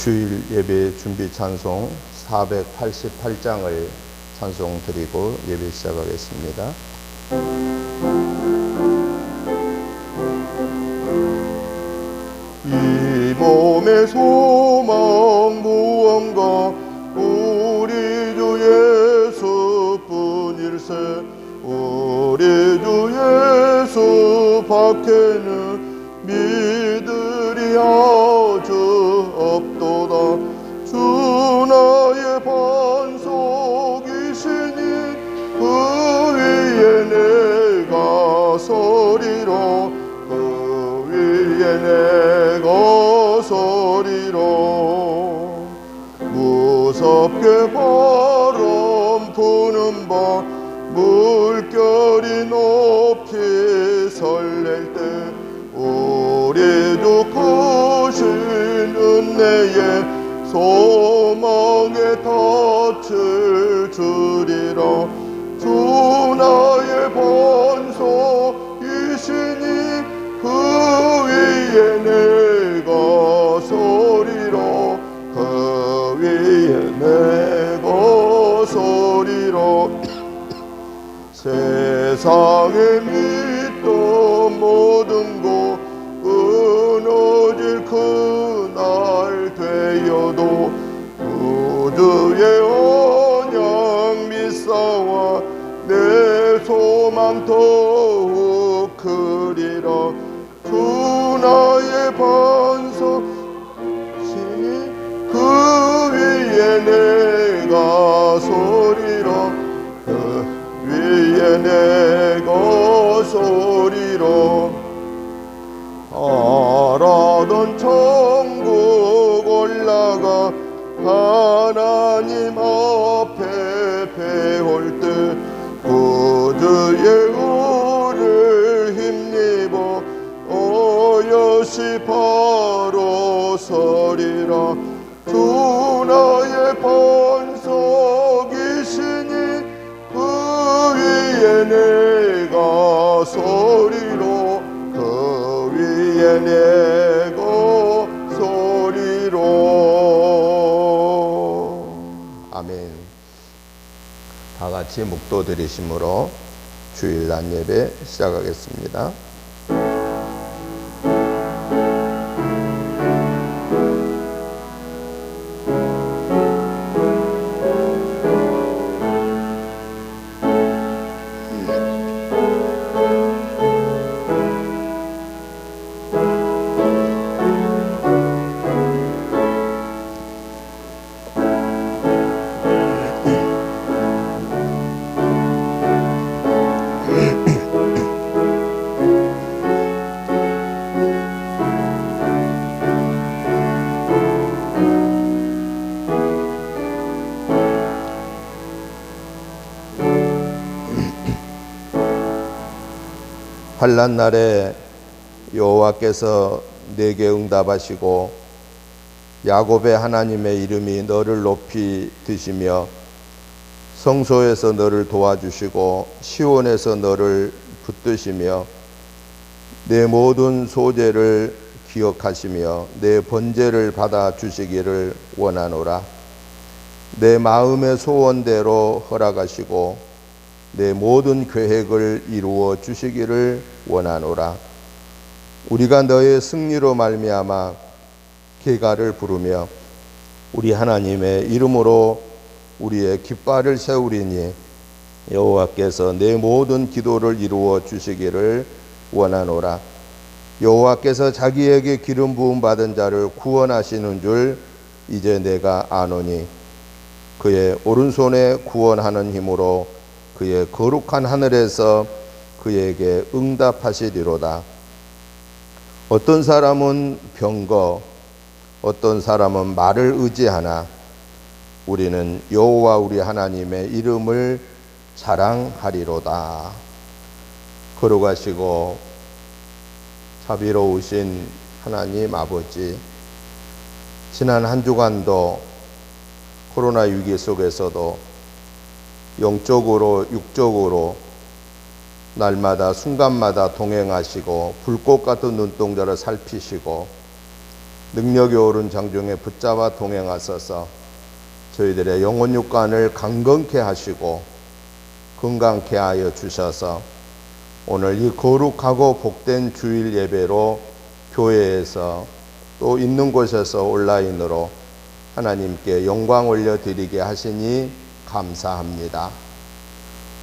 주일 예배 준비 찬송 488장을 찬송 드리고 예배 시작하겠습니다. 이 몸의 소망 무언가 우리 주 예수뿐일세. 우리 주 예수 밖에는 믿으리 아주 없도다. 주 나의 반석이시니 그 위에 내가 서리라. 그 위에 내가 서리라. 무섭게 바람 부는 밤 물결이 높이 설렐 때 우리 주 크신 은혜에 소망에 닻을 주리라. 주 나의 반석이시니 그 위에 내가 서리라. 그 위에 내가 서리라. 세상에 믿던 모든 것 끊어질 그날 되어도 구주의 언약 믿사와 내 소망 더욱 크리라. 주 나의 반석이시니 그 위에 내가 서리라. 그 위에 내가 서리라. 바라던 천국 올라가 하나님 앞에 배울 때 구주의 의를 힘입어 어여시 바로 서리라. 주 나의 반석이시니 그 위에 내가 서리라. 그 위에 내가 서리라. 아멘. 다 같이 묵도 드리심으로 주일 낮 예배 시작하겠습니다. 환난 날에 여호와께서 내게 응답하시고 야곱의 하나님의 이름이 너를 높이 드시며 성소에서 너를 도와주시고 시온에서 너를 붙드시며 내 모든 소재를 기억하시며 내 번제를 받아 주시기를 원하노라. 내 마음의 소원대로 허락하시고 내 모든 계획을 이루어 주시기를 원하노라. 우리가 너의 승리로 말미암아 계가를 부르며 우리 하나님의 이름으로 우리의 깃발을 세우리니 여호와께서 내 모든 기도를 이루어 주시기를 원하노라. 여호와께서 자기에게 기름 부음 받은 자를 구원하시는 줄 이제 내가 아노니 그의 오른손에 구원하는 힘으로 그의 거룩한 하늘에서 그에게 응답하시리로다. 어떤 사람은 병거, 어떤 사람은 말을 의지하나 우리는 여호와 우리 하나님의 이름을 자랑하리로다. 걸어가시고 자비로우신 하나님 아버지, 지난 한 주간도 코로나 위기 속에서도 영적으로 육적으로 날마다 순간마다 동행하시고 불꽃 같은 눈동자를 살피시고 능력이 오른 장중에 붙잡아 동행하소서. 저희들의 영혼 육관을 강건케 하시고 건강케 하여 주셔서 오늘 이 거룩하고 복된 주일 예배로 교회에서 또 있는 곳에서 온라인으로 하나님께 영광 올려드리게 하시니 감사합니다.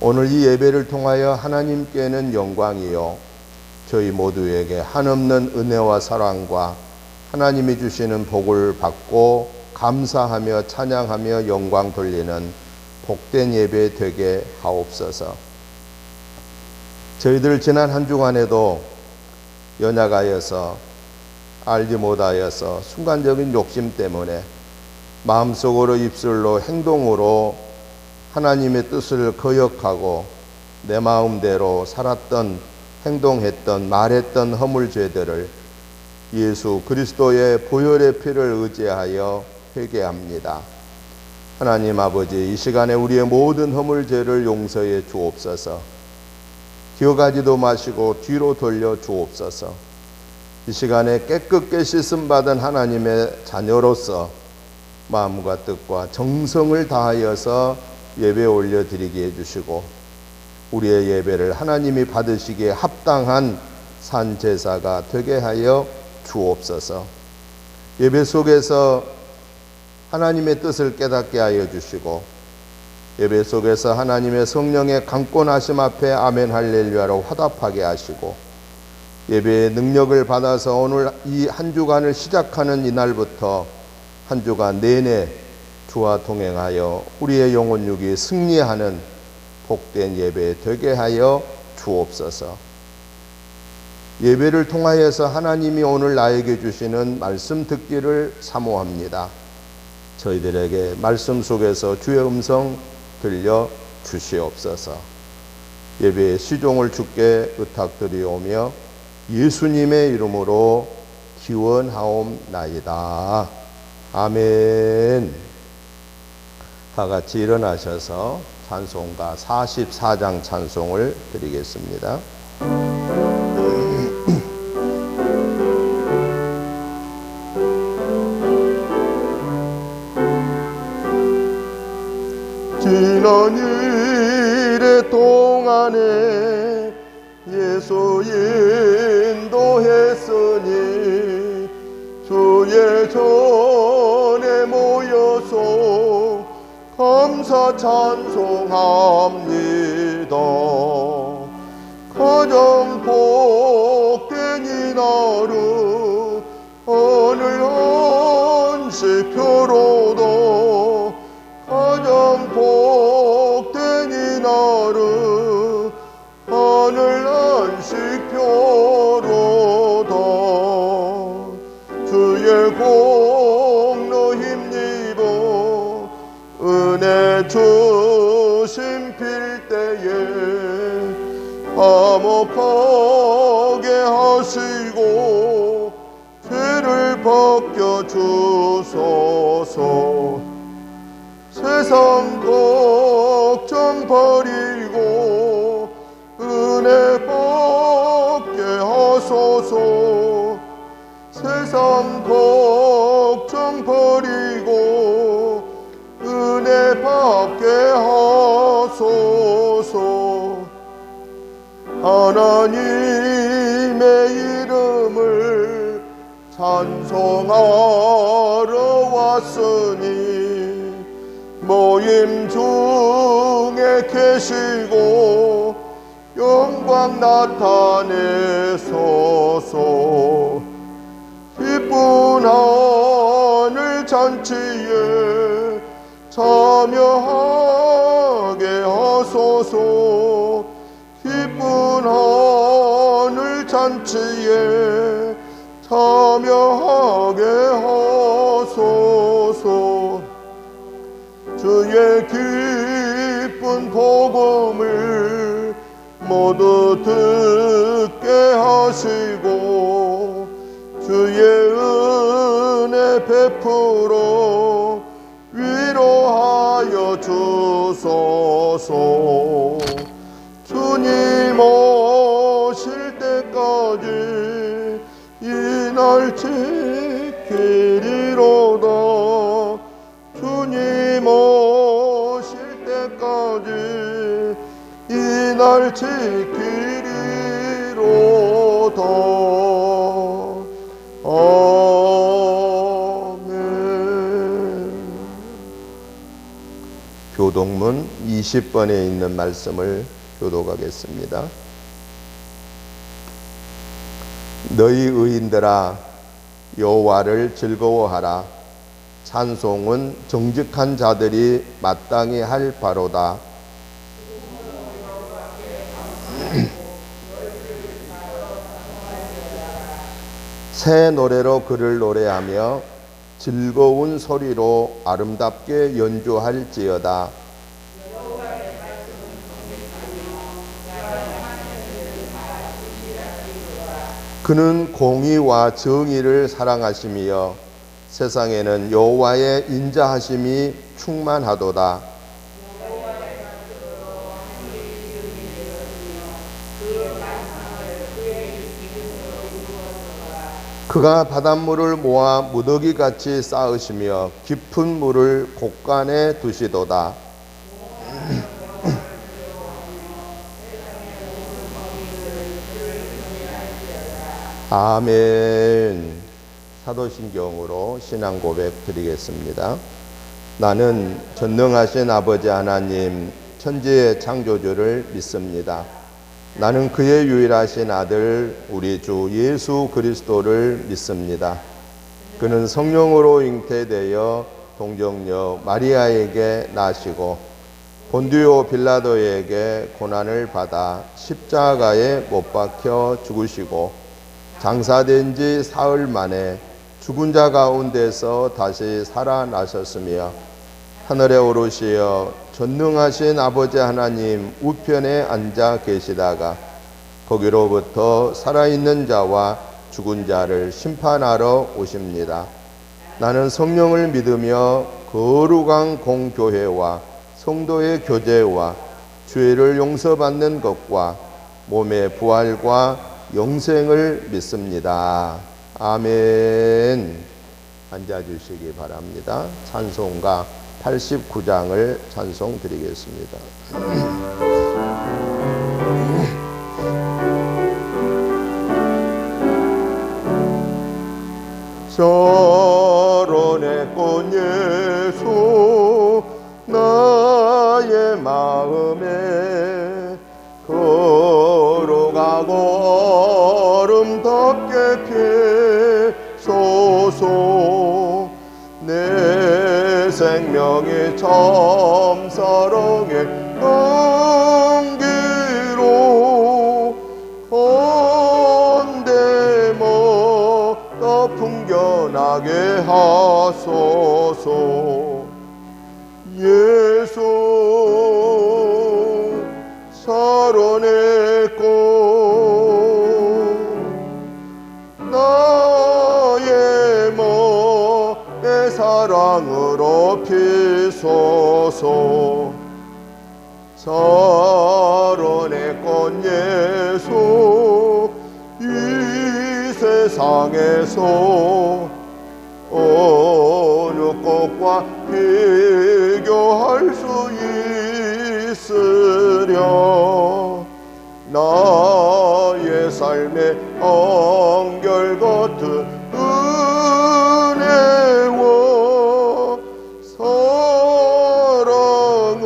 오늘 이 예배를 통하여 하나님께는 영광이요 저희 모두에게 한없는 은혜와 사랑과 하나님이 주시는 복을 받고 감사하며 찬양하며 영광 돌리는 복된 예배 되게 하옵소서. 저희들 지난 한 주간에도 연약하여서 알지 못하여서 순간적인 욕심 때문에 마음속으로 입술로 행동으로 하나님의 뜻을 거역하고 내 마음대로 살았던 행동했던 말했던 허물죄들을 예수 그리스도의 보혈의 피를 의지하여 회개합니다. 하나님 아버지, 이 시간에 우리의 모든 허물죄를 용서해 주옵소서. 기억하지도 마시고 뒤로 돌려 주옵소서. 이 시간에 깨끗게 씻음 받은 하나님의 자녀로서 마음과 뜻과 정성을 다하여서 예배 올려드리게 해주시고 우리의 예배를 하나님이 받으시기에 합당한 산제사가 되게 하여 주옵소서. 예배 속에서 하나님의 뜻을 깨닫게 하여 주시고 예배 속에서 하나님의 성령의 강권하심 앞에 아멘 할렐루야로 화답하게 하시고 예배의 능력을 받아서 오늘 이 한 주간을 시작하는 이날부터 한 주간 내내 주와 동행하여 우리의 영혼 육이 승리하는 복된 예배 되게 하여 주옵소서. 예배를 통하여서 하나님이 오늘 나에게 주시는 말씀 듣기를 사모합니다. 저희들에게 말씀 속에서 주의 음성 들려 주시옵소서. 예배의 시종을 주께 의탁드리오며 예수님의 이름으로 기원하옵나이다. 아멘. 다 같이 일어나셔서 찬송가 44장 찬송을 드리겠습니다. 지난 일의 동안에 예수 인도했으니 주의 전에 모여서 감사 찬송합니다. 가장 복된 이날은 오늘 안식표로다. 가장 복된 이날은 오늘 안식표로다. 주의 공로 힘입어 은혜 주심 빌 때에 화목하게 하시고 죄를 벗겨 주소서. 세상 걱정 버리고 은혜 받게 하소서. 세상 걱정 버리고 은혜 받게 하소서. 하나님의 이름을 찬송하러 왔으니 모임 중에 계시고 영광 나타내소서. 기쁜 하늘 잔치에 참여하게 하소서. 기쁜 하늘 잔치에 참여하게 하소서. 주의 기쁜 복음을 모두 듣게 하시고 주의 은혜 베풀어 위로하여 주소서. 주님 오실 때까지 이 날 지켜 지키리로다. 주님 오실 때까지 이 날 지키리로다. 아멘. 교동문 20번에 있는 말씀을 교독하겠습니다. 너희 의인들아 여호와를 즐거워하라. 찬송은 정직한 자들이 마땅히 할 바로다. 새 노래로 그를 노래하며 즐거운 소리로 아름답게 연주할지어다. 그는 공의와 정의를 사랑하시며 세상에는 여호와의 인자하심이 충만하도다. 그가 바닷물을 모아 무더기같이 쌓으시며 깊은 물을 곳간에 두시도다. 아멘. 사도신경으로 신앙 고백 드리겠습니다. 나는 전능하신 아버지 하나님 천지의 창조주를 믿습니다. 나는 그의 유일하신 아들 우리 주 예수 그리스도를 믿습니다. 그는 성령으로 잉태되어 동정녀 마리아에게 나시고 본디오 빌라도에게 고난을 받아 십자가에 못 박혀 죽으시고 장사된 지 사흘 만에 죽은 자 가운데서 다시 살아나셨으며 하늘에 오르시어 전능하신 아버지 하나님 우편에 앉아 계시다가 거기로부터 살아있는 자와 죽은 자를 심판하러 오십니다. 나는 성령을 믿으며 거룩한 공교회와 성도의 교제와 죄를 용서받는 것과 몸의 부활과 영생을 믿습니다. 아멘. 앉아주시기 바랍니다. 찬송가 89장을 찬송 드리겠습니다. 서론의 꽃 예수 나의 마음에 걸어가고 아름답게 피소서. 내 생명이 참 사랑의 향기로 언제마다 풍겨나게 하소서. 예수 사랑의 꽃 나의 몸의 사랑으로 피소서. 사랑의 꽃 예수 이 세상에서 어느 꽃과 비교할 수 있으랴. 나의 삶의 한결같은 은혜와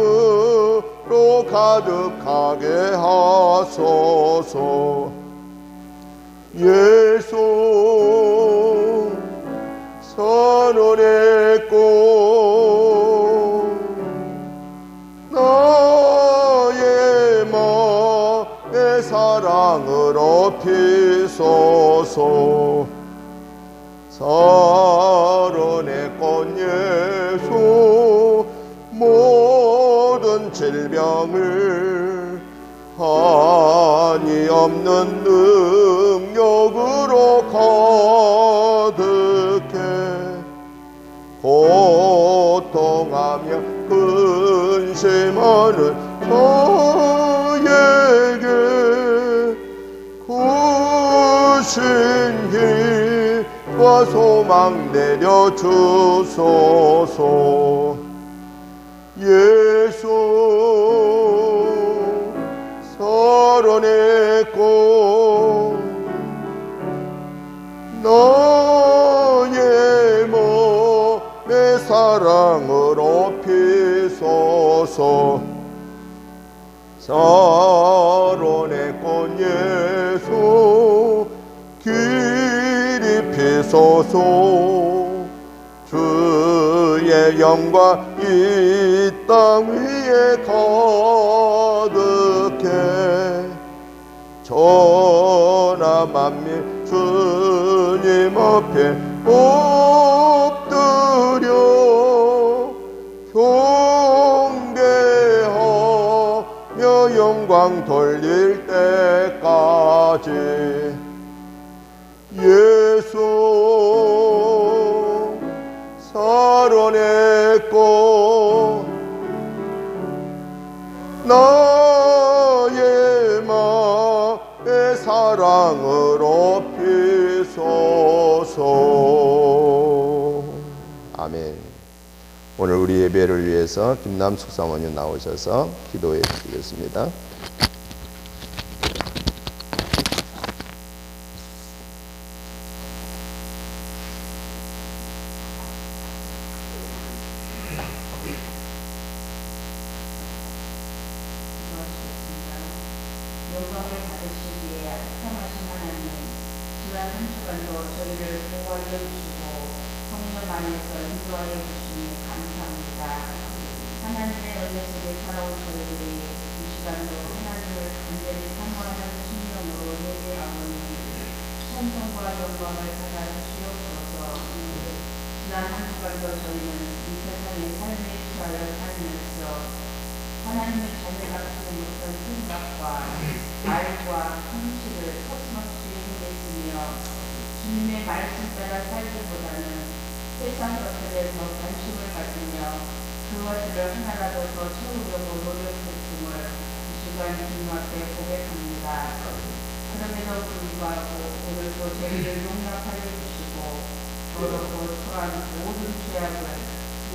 사랑으로 가득하게 하소서. 예수 선언의 꽃 나의 마음의 사랑으로 피소서. 사랑의 꽃 예수 모든 질병을 한이 없는 능력으로 가득해 고통하며 근심하는 저에게 구신히 와 소망 내려주소서. 예수 서론의 꽃 너의 몸의 사랑으로 피소서. 서론의 꽃 예수 길이 피소서. 주의 영광 이 땅 위에 거듭해 전하 만민 주님 앞에 엎드려 경배하며 영광 돌릴 때까지. 예수 사론의 꽃 나의 마음의 사랑으로 피소서. 아멘. 오늘 우리 예배를 위해서 김남숙 사모님 나오셔서 기도해 주시겠습니다. 영광을 받으시기에 합당하신 하나님, 지난 한 주간도 저희를 보호하여 주시고 성령 안에서 인도하여 주시니 감사합니다. 하나님의 은혜 속에 살아온 저희들이 이 시간도 하나님을 간절히 사모하는 심령으로 예배하오니 찬송과 영광을 받아 주시옵소서. 지난 한 주간도 저희는 이 세상의 삶에 취하여 살면서 하나님의 자녀가 갖지 못한 생각과 말과 성실을 서슴없이 행했으며 주님의 말씀 따라 살기보다는 세상 것들에 더 관심을 가지며 그것들을 하나라도 더 채우려고 노력했음을 이 시간 주님 앞에 고백합니다. 그럼에도 불구하고 오늘도 저희를 용납하여 주시고 더럽고 초라한 모든 죄악을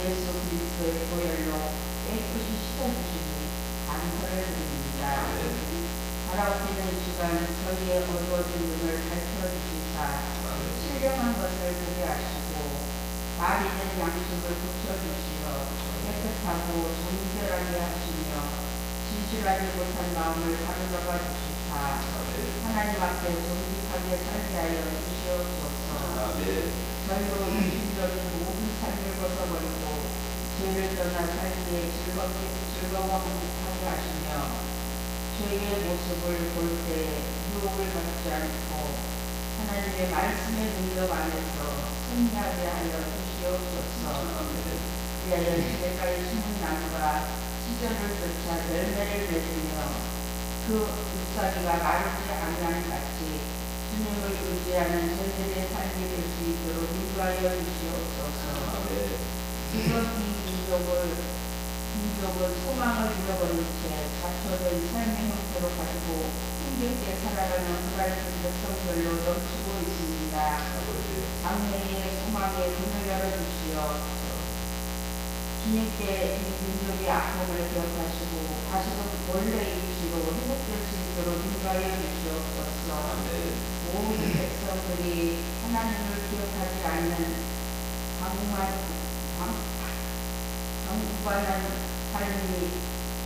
예수 그리스도의 보혈로 깨끗이 씻어주시니 감사를 드립니다. 바라옵기는 시간 저희의 어두워진 눈을 밝혀주시사 신령한 것을 보게 하시고 말있는 양식을 붙여주시어 깨끗하고 정결하게 하시며 진실하지 못한 마음을 가로잡아 주시사 하나님 앞에 정직하게 살게 하여 주시옵소서. 저희로 육신적인 모든 삶을 벗어버리고 죄를 떠나 살기에 즐거워하게 하시며 죄의 모습을 볼 때 유혹을 받지 않고 하나님의 말씀의 능력 안에서 승리하게 하여 주시옵소서. 위하여 지혜가의 심은 나무가 시절을 쫓아 열매를 맺으며 그 잎사귀가 마르지 아니한 같이 주님을 의지하는 저희들의 삶이 될 수 있도록 인도하여 주시옵소서. 지금 이 민족은 소망을 잃어버린 채 잡초된 삶의 형태로 가지고 힘겹게 살아가는 불안한 백성들로 넘치고 있습니다. 장래의 소망의 문을 열어주시어 주님께 이 민족의 아픔을 기억하시고 다시금 원래의 위치로 회복될 수 있도록 인도하여 주시옵소서. 모든 백성들이 하나님을 기억하지 않는 방구반한 삶이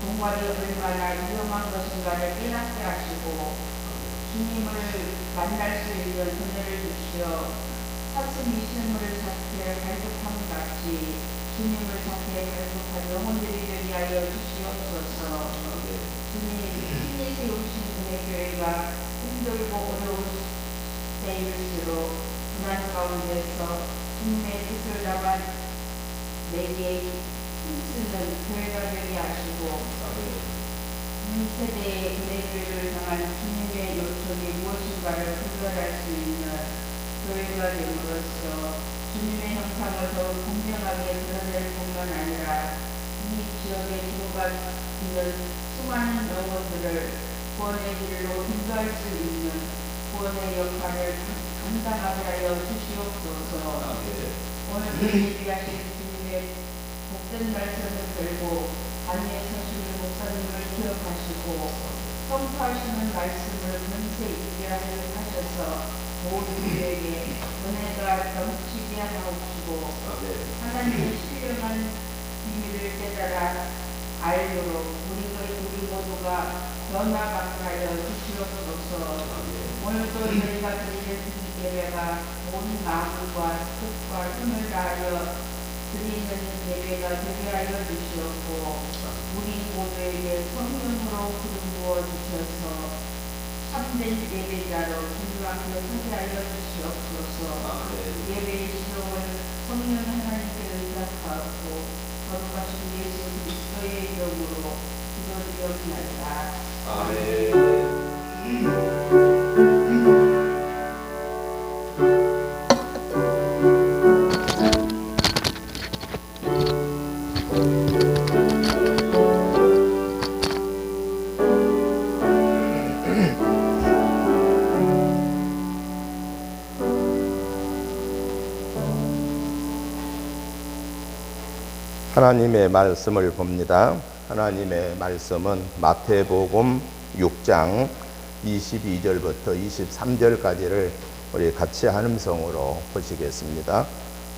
종말이 얼마나 위험한 것인가를 깨닫게 하시고 주님을 만날 수 있는 은혜를 주시어 사슴이 실물을 찾게 갈급함 같이 주님을 찾게 갈급한 영혼들이 되게 하여 주시옵소서. 주님 신이 세우신 은혜 교회가 힘들고 어려운 때일수록 고난 가운데서 주님의 뜻을 담아 내게 힘쓰는 교회가 되게 하시고 이 세대의 은혜교회를 향한 주님의 요청이 무엇인가를 분별할 수 있는 교회가 됨으로써 주님의 형상을 더욱 분명하게 드러낼 뿐만 아니라 이 지역에 기도가 있는 수많은 영혼들을 구원의 길로 인도할 수 있는 구원의 역할을 감당하게 하여 주시옵소서. 오늘 예비하신 주님의 복된 말씀을 들고 단위에 서실 목사님을 기억하시고 선포하시는 말씀을 권세 있게 하셔서 모든 이에게 은혜가 넘치게 하옵시고 하나님의 신령한 비밀을 깨달아 알도록 우리 모두가 변화받게 하여 주시옵소서. 오늘도 저희가 드리는 예배가 온 마음과 뜻과 힘을 다하여 드리는 예배가 되게 하여 주시옵고 우리 모두에게 성령으로 기름 부어 주셔서 참된 예배자로 주님 앞에 서게 하여 주시옵소서. 예배의 시종을 성령 하나님께 의탁하고 거룩하신 예수 그리스도의 이름으로 기도드리옵나이다. 하나님의 말씀을 봅니다. 하나님의 말씀은 마태복음 6장 22절부터 23절까지를 우리 같이 한음성으로 보시겠습니다.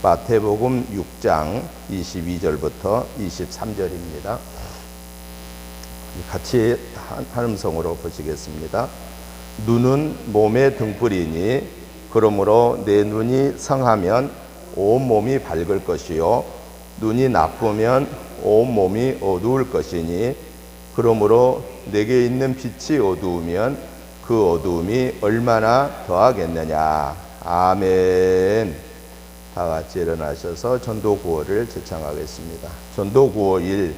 마태복음 6장 22절부터 23절입니다. 같이 한음성으로 보시겠습니다. 눈은 몸의 등불이니 그러므로 내 눈이 성하면 온 몸이 밝을 것이요 눈이 나쁘면 온 몸이 어두울 것이니 그러므로 내게 있는 빛이 어두우면 그 어두움이 얼마나 더하겠느냐. 아멘. 다 같이 일어나셔서 전도 구호를 제창하겠습니다. 전도 구호 1.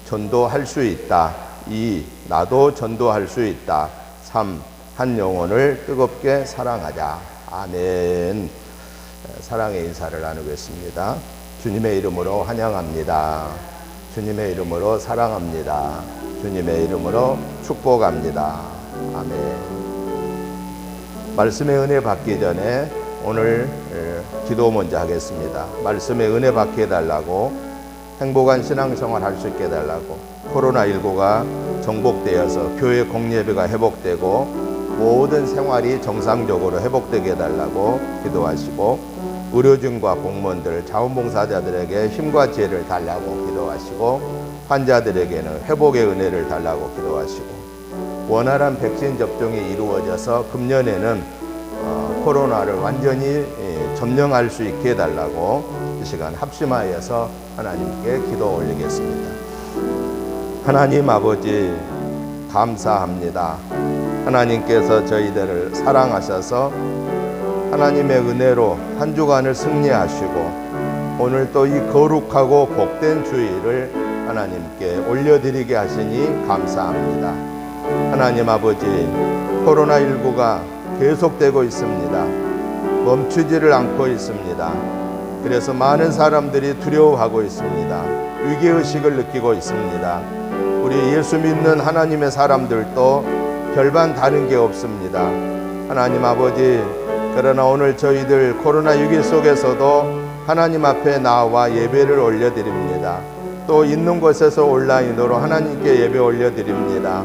전도할 수 있다. 2. 나도 전도할 수 있다. 3. 한 영혼을 뜨겁게 사랑하자. 아멘. 사랑의 인사를 나누겠습니다. 주님의 이름으로 환영합니다. 주님의 이름으로 사랑합니다. 주님의 이름으로 축복합니다. 아멘. 말씀의 은혜 받기 전에 오늘 기도 먼저 하겠습니다. 말씀의 은혜 받게 해달라고, 행복한 신앙생활 할 수 있게 해달라고, 코로나19가 정복되어서 교회 공예배가 회복되고 모든 생활이 정상적으로 회복되게 해달라고 기도하시고, 의료진과 공무원들, 자원봉사자들에게 힘과 지혜를 달라고 기도하시고, 환자들에게는 회복의 은혜를 달라고 기도하시고, 원활한 백신 접종이 이루어져서 금년에는 코로나를 완전히 점령할 수 있게 해달라고 이 시간 합심하여서 하나님께 기도 올리겠습니다. 하나님 아버지 감사합니다. 하나님께서 저희들을 사랑하셔서 하나님의 은혜로 한 주간을 승리하시고 오늘 또 이 거룩하고 복된 주일을 하나님께 올려드리게 하시니 감사합니다. 하나님 아버지, 코로나19가 계속되고 있습니다. 멈추지를 않고 있습니다. 그래서 많은 사람들이 두려워하고 있습니다. 위기의식을 느끼고 있습니다. 우리 예수 믿는 하나님의 사람들도 별반 다른 게 없습니다. 하나님 아버지, 그러나 오늘 저희들 코로나 위기 속에서도 하나님 앞에 나와 예배를 올려드립니다. 또 있는 곳에서 온라인으로 하나님께 예배 올려드립니다.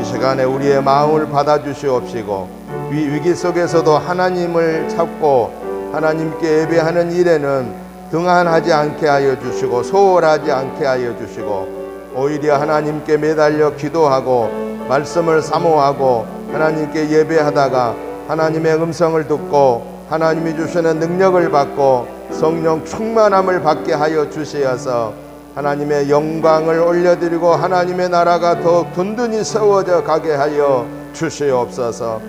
이 시간에 우리의 마음을 받아주시옵시고, 위기 속에서도 하나님을 찾고 하나님께 예배하는 일에는 등한하지 않게 하여 주시고 소홀하지 않게 하여 주시고, 오히려 하나님께 매달려 기도하고 말씀을 사모하고 하나님께 예배하다가 하나님의 음성을 듣고 하나님이 주시는 능력을 받고 성령 충만함을 받게 하여 주시어서 하나님의 영광을 올려드리고 하나님의 나라가 더욱 든든히 세워져 가게 하여 주시옵소서.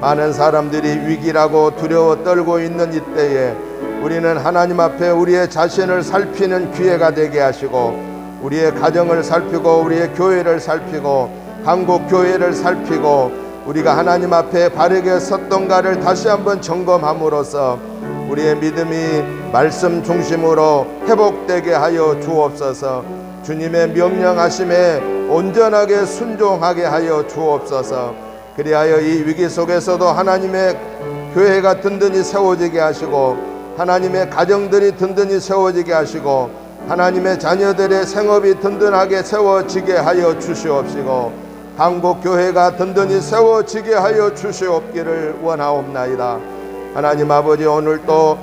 많은 사람들이 위기라고 두려워 떨고 있는 이때에 우리는 하나님 앞에 우리의 자신을 살피는 기회가 되게 하시고, 우리의 가정을 살피고 우리의 교회를 살피고 한국 교회를 살피고 우리가 하나님 앞에 바르게 섰던가를 다시 한번 점검함으로써 우리의 믿음이 말씀 중심으로 회복되게 하여 주옵소서. 주님의 명령하심에 온전하게 순종하게 하여 주옵소서. 그리하여 이 위기 속에서도 하나님의 교회가 든든히 세워지게 하시고 하나님의 가정들이 든든히 세워지게 하시고 하나님의 자녀들의 생업이 든든하게 세워지게 하여 주시옵시고 한국교회가 든든히 세워지게 하여 주시옵기를 원하옵나이다. 하나님 아버지, 오늘 또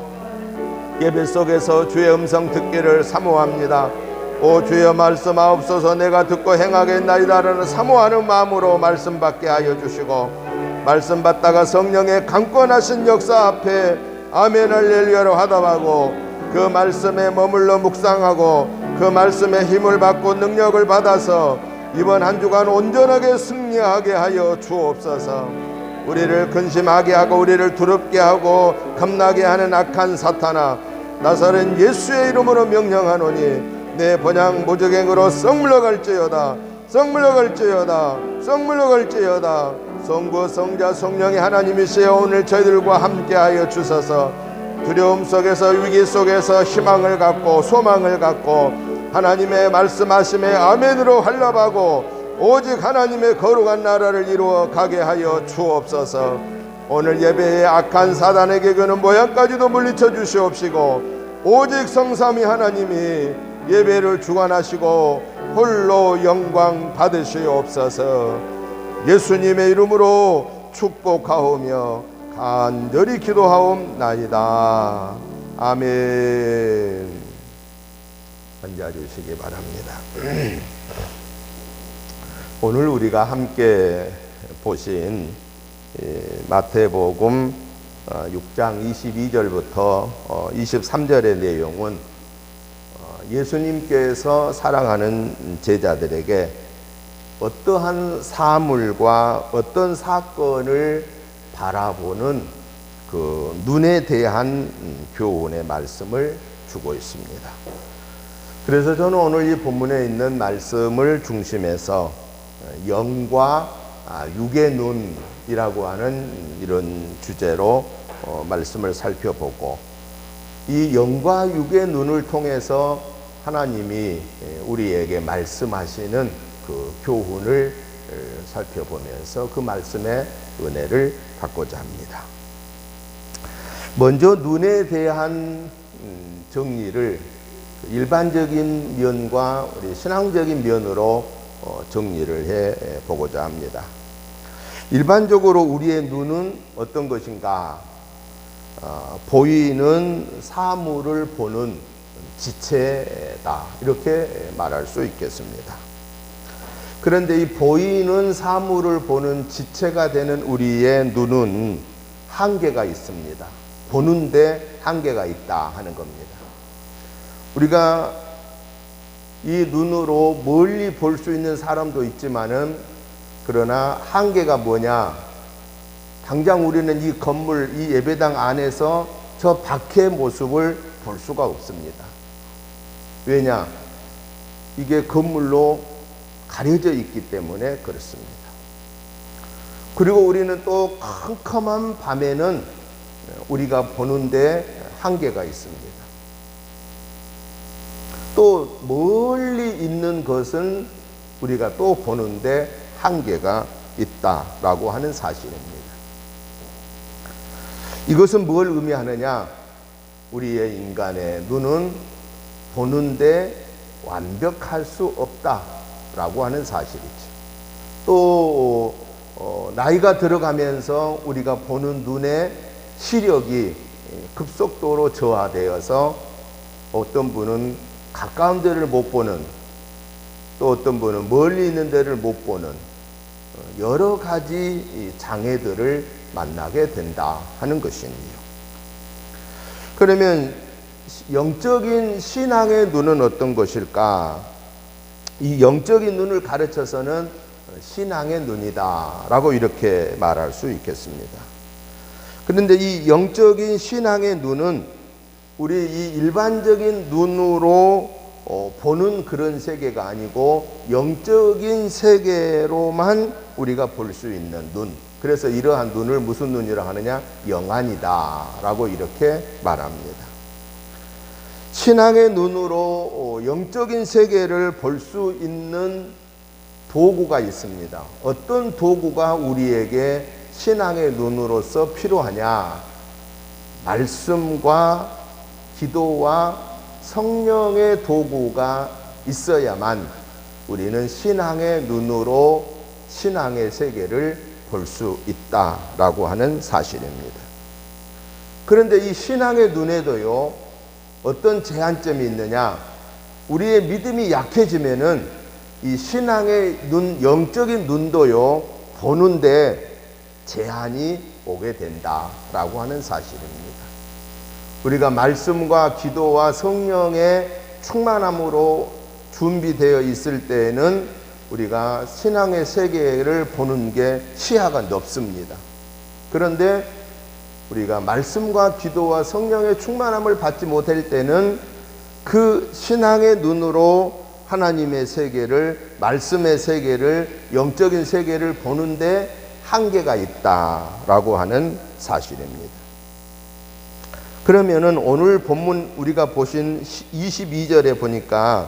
예배 속에서 주의 음성 듣기를 사모합니다. 오 주여, 말씀하옵소서. 내가 듣고 행하겠나이다라는 사모하는 마음으로 말씀 받게 하여 주시고, 말씀 받다가 성령의 강권하신 역사 앞에 아멘 할렐루야로 하답하고 그 말씀에 머물러 묵상하고 그 말씀에 힘을 받고 능력을 받아서 이번 한 주간 온전하게 승리하게 하여 주옵소서. 우리를 근심하게 하고 우리를 두렵게 하고 겁나게 하는 악한 사탄아, 나사렛 예수의 이름으로 명령하노니 내 번양 무적행으로 썩물러갈지어다, 썩물러갈지어다, 썩물러갈지어다. 성부 성자 성령의 하나님이시여 오늘 저희들과 함께하여 주소서. 두려움 속에서 위기 속에서 희망을 갖고 소망을 갖고 하나님의 말씀하심에 아멘으로 활납하고 오직 하나님의 거룩한 나라를 이루어 가게 하여 주옵소서. 오늘 예배에 악한 사단의 개그는 모양까지도 물리쳐 주시옵시고 오직 성삼위 하나님이 예배를 주관하시고 홀로 영광 받으시옵소서. 예수님의 이름으로 축복하오며 간절히 기도하옵나이다. 아멘. 앉아주시기 바랍니다. 오늘 우리가 함께 보신 마태복음 6장 22절부터 23절의 내용은 예수님께서 사랑하는 제자들에게 어떠한 사물과 어떤 사건을 바라보는 그 눈에 대한 교훈의 말씀을 주고 있습니다. 그래서 저는 오늘 이 본문에 있는 말씀을 중심해서 영과 육의 눈이라고 하는 이런 주제로 말씀을 살펴보고, 이 영과 육의 눈을 통해서 하나님이 우리에게 말씀하시는 그 교훈을 살펴보면서 그 말씀의 은혜를 받고자 합니다. 먼저 눈에 대한 정리를 일반적인 면과 우리 신앙적인 면으로 정리를 해 보고자 합니다. 일반적으로 우리의 눈은 어떤 것인가? 보이는 사물을 보는 지체다, 이렇게 말할 수 있겠습니다. 그런데 이 보이는 사물을 보는 지체가 되는 우리의 눈은 한계가 있습니다. 보는데 한계가 있다 하는 겁니다. 우리가 이 눈으로 멀리 볼 수 있는 사람도 있지만은, 그러나 한계가 뭐냐? 당장 우리는 이 건물, 이 예배당 안에서 저 밖의 모습을 볼 수가 없습니다. 왜냐? 이게 건물로 가려져 있기 때문에 그렇습니다. 그리고 우리는 또 캄캄한 밤에는 우리가 보는데 한계가 있습니다. 또 멀리 있는 것은 우리가 또 보는데 한계가 있다라고 하는 사실입니다. 이것은 뭘 의미하느냐? 우리의 인간의 눈은 보는데 완벽할 수 없다라고 하는 사실이죠. 또 나이가 들어가면서 우리가 보는 눈의 시력이 급속도로 저하되어서 어떤 분은 가까운 데를 못 보는, 또 어떤 분은 멀리 있는 데를 못 보는 여러 가지 장애들을 만나게 된다 하는 것이니요. 그러면 영적인 신앙의 눈은 어떤 것일까? 이 영적인 눈을 가르쳐서는 신앙의 눈이다 라고 이렇게 말할 수 있겠습니다. 그런데 이 영적인 신앙의 눈은 우리 이 일반적인 눈으로 보는 그런 세계가 아니고 영적인 세계로만 우리가 볼 수 있는 눈, 그래서 이러한 눈을 무슨 눈이라 하느냐? 영안이다 라고 이렇게 말합니다. 신앙의 눈으로 영적인 세계를 볼 수 있는 도구가 있습니다. 어떤 도구가 우리에게 신앙의 눈으로서 필요하냐? 말씀과 기도와 성령의 도구가 있어야만 우리는 신앙의 눈으로 신앙의 세계를 볼 수 있다라고 하는 사실입니다. 그런데 이 신앙의 눈에도요, 어떤 제한점이 있느냐? 우리의 믿음이 약해지면은 이 신앙의 눈, 영적인 눈도요, 보는데 제한이 오게 된다라고 하는 사실입니다. 우리가 말씀과 기도와 성령의 충만함으로 준비되어 있을 때에는 우리가 신앙의 세계를 보는 게 시야가 넓습니다. 그런데 우리가 말씀과 기도와 성령의 충만함을 받지 못할 때는 그 신앙의 눈으로 하나님의 세계를, 말씀의 세계를, 영적인 세계를 보는데 한계가 있다라고 하는 사실입니다. 그러면은 오늘 본문 우리가 보신 22절에 보니까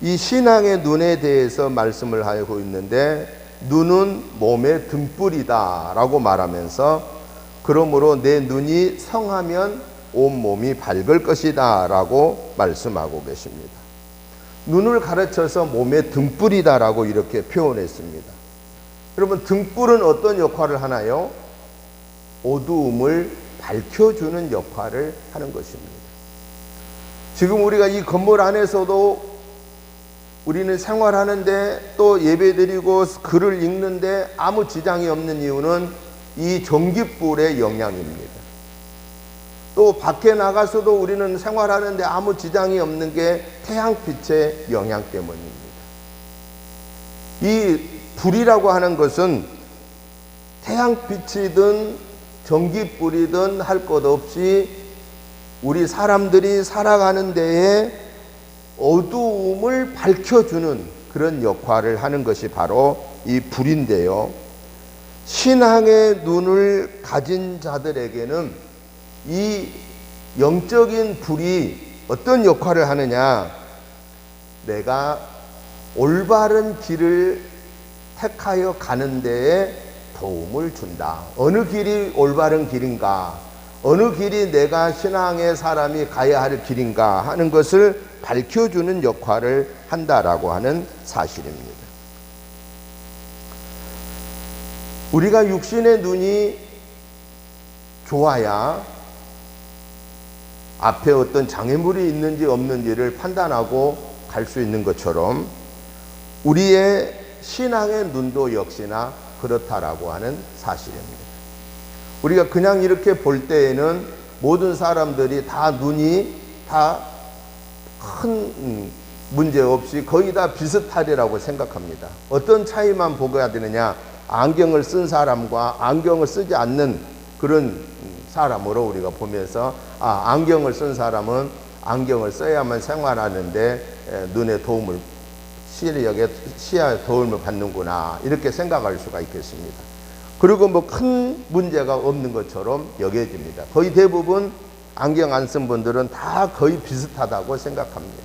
이 신앙의 눈에 대해서 말씀을 하고 있는데, 눈은 몸의 등불이다 라고 말하면서, 그러므로 내 눈이 성하면 온몸이 밝을 것이다 라고 말씀하고 계십니다. 눈을 가르쳐서 몸의 등불이다 라고 이렇게 표현했습니다. 여러분, 등불은 어떤 역할을 하나요? 어두움을 밝혀주는 역할을 하는 것입니다. 지금 우리가 이 건물 안에서도 우리는 생활하는데, 또 예배드리고 글을 읽는데 아무 지장이 없는 이유는 이 전기불의 영향입니다. 또 밖에 나가서도 우리는 생활하는데 아무 지장이 없는 게 태양빛의 영향 때문입니다. 이 불이라고 하는 것은 태양빛이든 전기불이든 할 것 없이 우리 사람들이 살아가는 데에 어두움을 밝혀주는 그런 역할을 하는 것이 바로 이 불인데요. 신앙의 눈을 가진 자들에게는 이 영적인 불이 어떤 역할을 하느냐? 내가 올바른 길을 택하여 가는 데에 도움을 준다. 어느 길이 올바른 길인가? 어느 길이 내가 신앙의 사람이 가야 할 길인가 하는 것을 밝혀주는 역할을 한다라고 하는 사실입니다. 우리가 육신의 눈이 좋아야 앞에 어떤 장애물이 있는지 없는지를 판단하고 갈 수 있는 것처럼 우리의 신앙의 눈도 역시나 그렇다라고 하는 사실입니다. 우리가 그냥 이렇게 볼 때에는 모든 사람들이 다 눈이 다 큰 문제 없이 거의 다 비슷하리라고 생각합니다. 어떤 차이만 보게 되느냐? 안경을 쓴 사람과 안경을 쓰지 않는 그런 사람으로 우리가 보면서, 안경을 쓴 사람은 안경을 써야만 생활하는데 눈에 도움을, 시야에 도움을 받는구나, 이렇게 생각할 수가 있겠습니다. 그리고 뭐 큰 문제가 없는 것처럼 여겨집니다. 거의 대부분 안경 안 쓴 분들은 다 거의 비슷하다고 생각합니다.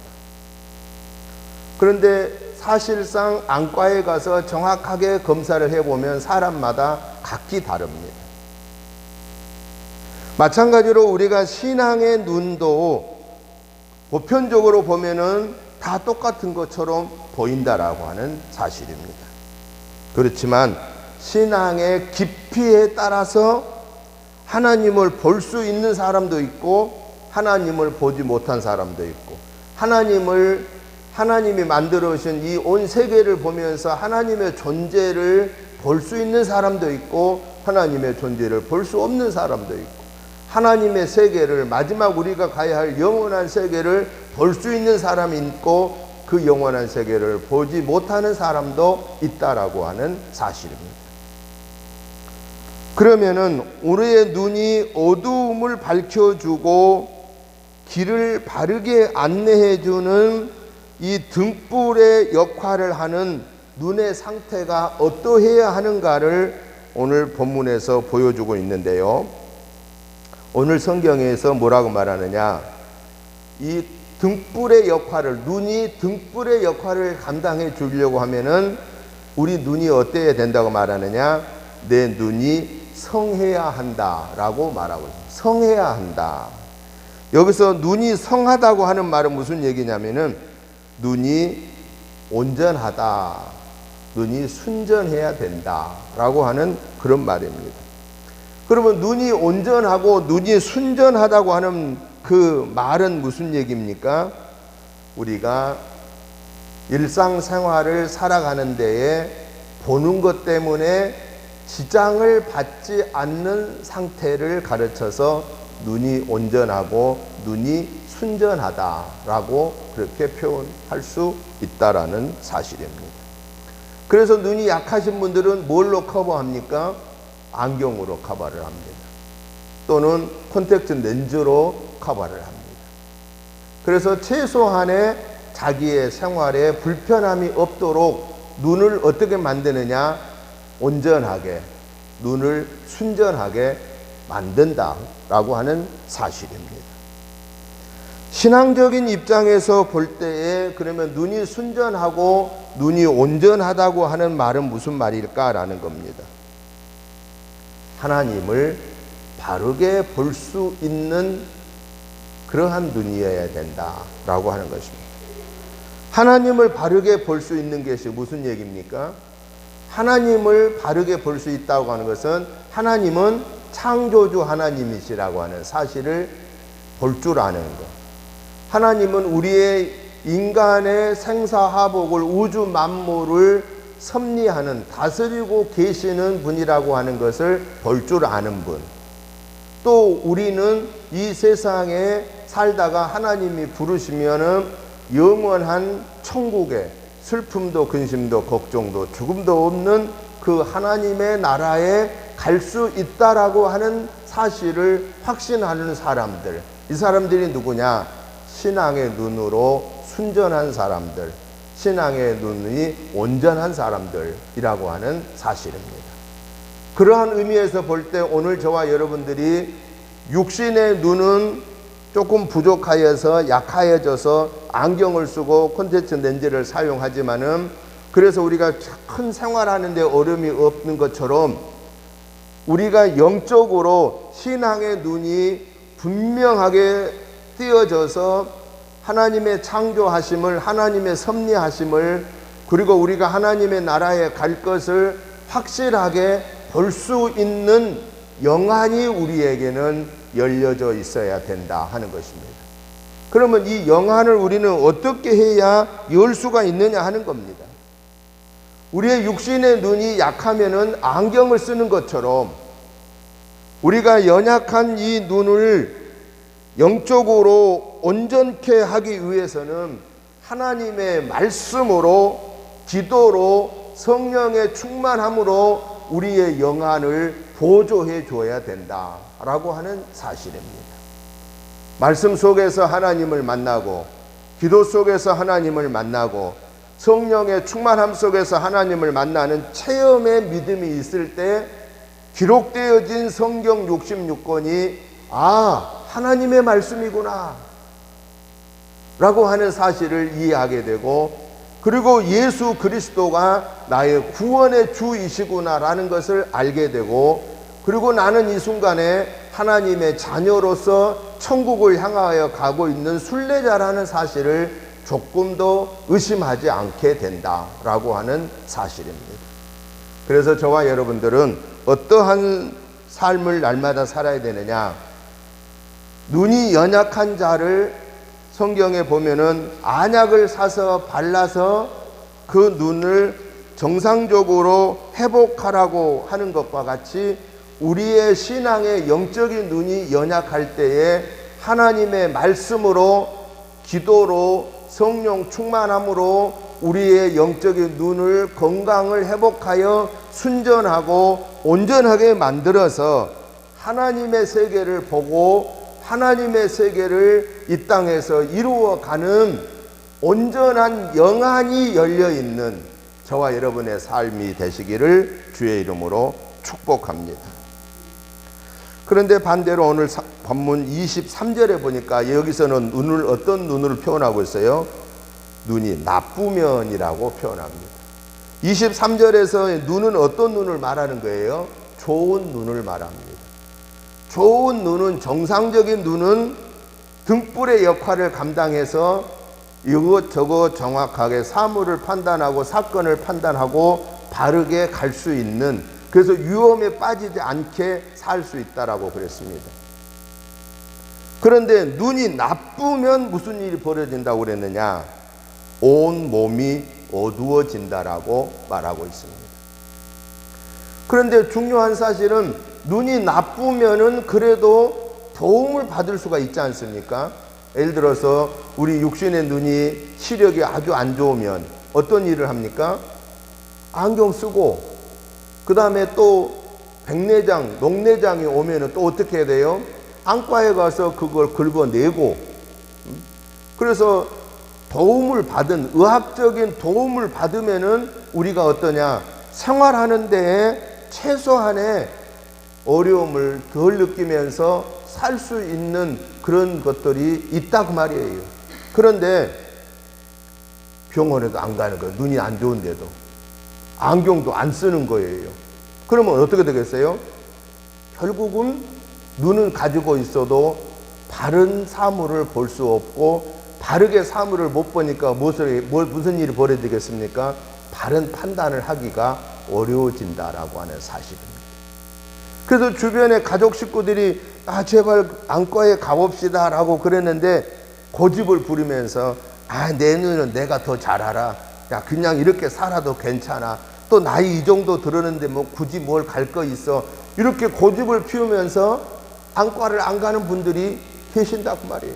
그런데 사실상 안과에 가서 정확하게 검사를 해보면 사람마다 각기 다릅니다. 마찬가지로 우리가 신앙의 눈도 보편적으로 보면은 다 똑같은 것처럼 보인다라고 하는 사실입니다. 그렇지만 신앙의 깊이에 따라서 하나님을 볼 수 있는 사람도 있고 하나님을 보지 못한 사람도 있고, 하나님이 만들어 주신 이 온 세계를 보면서 하나님의 존재를 볼 수 있는 사람도 있고 하나님의 존재를 볼 수 없는 사람도 있고, 하나님의 세계를, 마지막 우리가 가야 할 영원한 세계를 볼 수 있는 사람이 있고 그 영원한 세계를 보지 못하는 사람도 있다라고 하는 사실입니다. 그러면은 우리의 눈이 어두움을 밝혀주고 길을 바르게 안내해주는 이 등불의 역할을 하는 눈의 상태가 어떠해야 하는가를 오늘 본문에서 보여주고 있는데요. 오늘 성경에서 뭐라고 말하느냐? 이 등불의 역할을, 눈이 등불의 역할을 감당해 주려고 하면은 우리 눈이 어때야 된다고 말하느냐? 내 눈이 성해야 한다라고 말하고 있습니다. 성해야 한다. 여기서 눈이 성하다고 하는 말은 무슨 얘기냐면은 눈이 온전하다, 눈이 순전해야 된다라고 하는 그런 말입니다. 그러면 눈이 온전하고 눈이 순전하다고 하는 그 말은 무슨 얘기입니까? 우리가 일상생활을 살아가는 데에 보는 것 때문에 지장을 받지 않는 상태를 가르쳐서 눈이 온전하고 눈이 순전하다라고 그렇게 표현할 수 있다라는 사실입니다. 그래서 눈이 약하신 분들은 뭘로 커버합니까? 안경으로 커버를 합니다. 또는 콘택트 렌즈로 커버를 합니다. 그래서 최소한의 자기의 생활에 불편함이 없도록 눈을 어떻게 만드느냐? 온전하게, 눈을 순전하게 만든다라고 하는 사실입니다. 신앙적인 입장에서 볼 때에 그러면 눈이 순전하고 눈이 온전하다고 하는 말은 무슨 말일까라는 겁니다. 하나님을 바르게 볼 수 있는 그러한 눈이어야 된다라고 하는 것입니다. 하나님을 바르게 볼 수 있는 것이 무슨 얘기입니까? 하나님을 바르게 볼 수 있다고 하는 것은 하나님은 창조주 하나님이시라고 하는 사실을 볼 줄 아는 것. 하나님은 우리의 인간의 생사화복을 우주 만물을 섭리하는 다스리고 계시는 분이라고 하는 것을 볼 줄 아는 분. 또 우리는 이 세상에 살다가 하나님이 부르시면은 영원한 천국에 슬픔도 근심도 걱정도 죽음도 없는 그 하나님의 나라에 갈 수 있다라고 하는 사실을 확신하는 사람들. 이 사람들이 누구냐? 신앙의 눈으로 순전한 사람들, 신앙의 눈이 온전한 사람들이라고 하는 사실입니다. 그러한 의미에서 볼 때 오늘 저와 여러분들이 육신의 눈은 조금 부족하여서 약하여져서 안경을 쓰고 콘택트 렌즈를 사용하지만은 그래서 우리가 큰 생활하는데 어려움이 없는 것처럼 우리가 영적으로 신앙의 눈이 분명하게 띄어져서 하나님의 창조하심을, 하나님의 섭리하심을, 그리고 우리가 하나님의 나라에 갈 것을 확실하게 볼 수 있는 영안이 우리에게는 열려져 있어야 된다 하는 것입니다. 그러면 이 영안을 우리는 어떻게 해야 열 수가 있느냐 하는 겁니다. 우리의 육신의 눈이 약하면은 안경을 쓰는 것처럼 우리가 연약한 이 눈을 영적으로 온전케 하기 위해서는 하나님의 말씀으로, 기도로, 성령의 충만함으로 우리의 영안을 보조해 줘야 된다라고 하는 사실입니다. 말씀 속에서 하나님을 만나고, 기도 속에서 하나님을 만나고, 성령의 충만함 속에서 하나님을 만나는 체험의 믿음이 있을 때 기록되어진 성경 66권이 하나님의 말씀이구나 라고 하는 사실을 이해하게 되고, 그리고 예수 그리스도가 나의 구원의 주이시구나 라는 것을 알게 되고, 그리고 나는 이 순간에 하나님의 자녀로서 천국을 향하여 가고 있는 순례자라는 사실을 조금도 의심하지 않게 된다라고 하는 사실입니다. 그래서 저와 여러분들은 어떠한 삶을 날마다 살아야 되느냐? 눈이 연약한 자를 성경에 보면은 안약을 사서 발라서 그 눈을 정상적으로 회복하라고 하는 것과 같이 우리의 신앙의 영적인 눈이 연약할 때에 하나님의 말씀으로, 기도로, 성령 충만함으로 우리의 영적인 눈을 건강을 회복하여 순전하고 온전하게 만들어서 하나님의 세계를 보고 하나님의 세계를 이 땅에서 이루어가는 온전한 영안이 열려있는 저와 여러분의 삶이 되시기를 주의 이름으로 축복합니다. 그런데 반대로 오늘 본문 23절에 보니까 여기서는 눈을 어떤 눈을 표현하고 있어요? 눈이 나쁘면이라고 표현합니다. 23절에서 눈은 어떤 눈을 말하는 거예요? 좋은 눈을 말합니다. 좋은 눈은, 정상적인 눈은 등불의 역할을 감당해서 이것저것 정확하게 사물을 판단하고 사건을 판단하고 바르게 갈 수 있는, 그래서 위험에 빠지지 않게 살 수 있다라고 그랬습니다. 그런데 눈이 나쁘면 무슨 일이 벌어진다고 그랬느냐? 온 몸이 어두워진다라고 말하고 있습니다. 그런데 중요한 사실은 눈이 나쁘면은 그래도 도움을 받을 수가 있지 않습니까? 예를 들어서 우리 육신의 눈이 시력이 아주 안 좋으면 어떤 일을 합니까? 안경 쓰고, 그 다음에 또 백내장, 녹내장이 오면은 또 어떻게 해야 돼요? 안과에 가서 그걸 긁어내고, 그래서 도움을 받은, 의학적인 도움을 받으면은 우리가 어떠냐? 생활하는 데에 최소한의 어려움을 덜 느끼면서 살 수 있는 그런 것들이 있다고 말이에요. 그런데 병원에도 안 가는 거예요. 눈이 안 좋은데도. 안경도 안 쓰는 거예요. 그러면 어떻게 되겠어요? 결국은 눈은 가지고 있어도 바른 사물을 볼 수 없고, 바르게 사물을 못 보니까 무슨 일이 벌어지겠습니까? 바른 판단을 하기가 어려워진다라고 하는 사실입니다. 그래서 주변에 가족 식구들이 제발 안과에 가봅시다 라고 그랬는데 고집을 부리면서 내 눈은 내가 더 잘 알아. 야, 그냥 이렇게 살아도 괜찮아. 또 나이 이 정도 들었는데 뭐 굳이 뭘 갈 거 있어. 이렇게 고집을 피우면서 안과를 안 가는 분들이 계신다고 말이에요.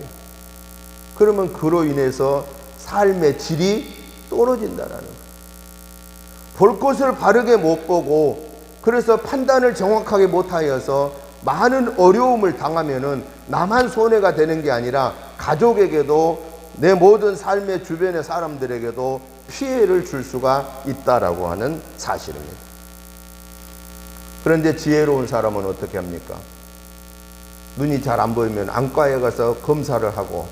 그러면 그로 인해서 삶의 질이 떨어진다라는 거예요. 볼 것을 바르게 못 보고, 그래서 판단을 정확하게 못하여서 많은 어려움을 당하면은 나만 손해가 되는 게 아니라 가족에게도, 내 모든 삶의 주변의 사람들에게도 피해를 줄 수가 있다라고 하는 사실입니다. 그런데 지혜로운 사람은 어떻게 합니까? 눈이 잘 안 보이면 안과에 가서 검사를 하고,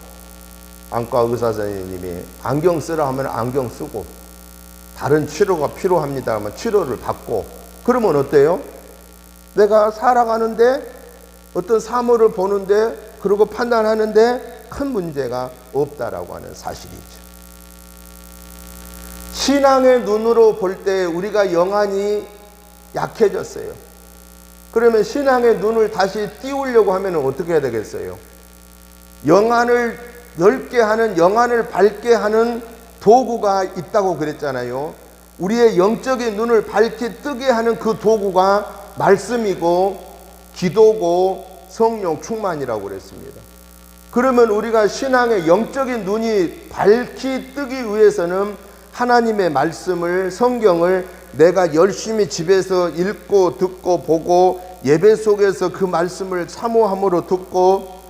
안과 의사 선생님이 안경 쓰라 하면 안경 쓰고, 다른 치료가 필요합니다 하면 치료를 받고, 그러면 어때요? 내가 살아가는데 어떤 사물을 보는데, 그리고 판단하는데 큰 문제가 없다라고 하는 사실이죠. 신앙의 눈으로 볼 때 우리가 영안이 약해졌어요. 그러면 신앙의 눈을 다시 띄우려고 하면 어떻게 해야 되겠어요? 영안을 넓게 하는, 영안을 밝게 하는 도구가 있다고 그랬잖아요. 우리의 영적인 눈을 밝게 뜨게 하는 그 도구가 말씀이고 기도고 성령 충만이라고 그랬습니다. 그러면 우리가 신앙의 영적인 눈이 밝히 뜨기 위해서는 하나님의 말씀을, 성경을 내가 열심히 집에서 읽고 듣고 보고, 예배 속에서 그 말씀을 사모함으로 듣고,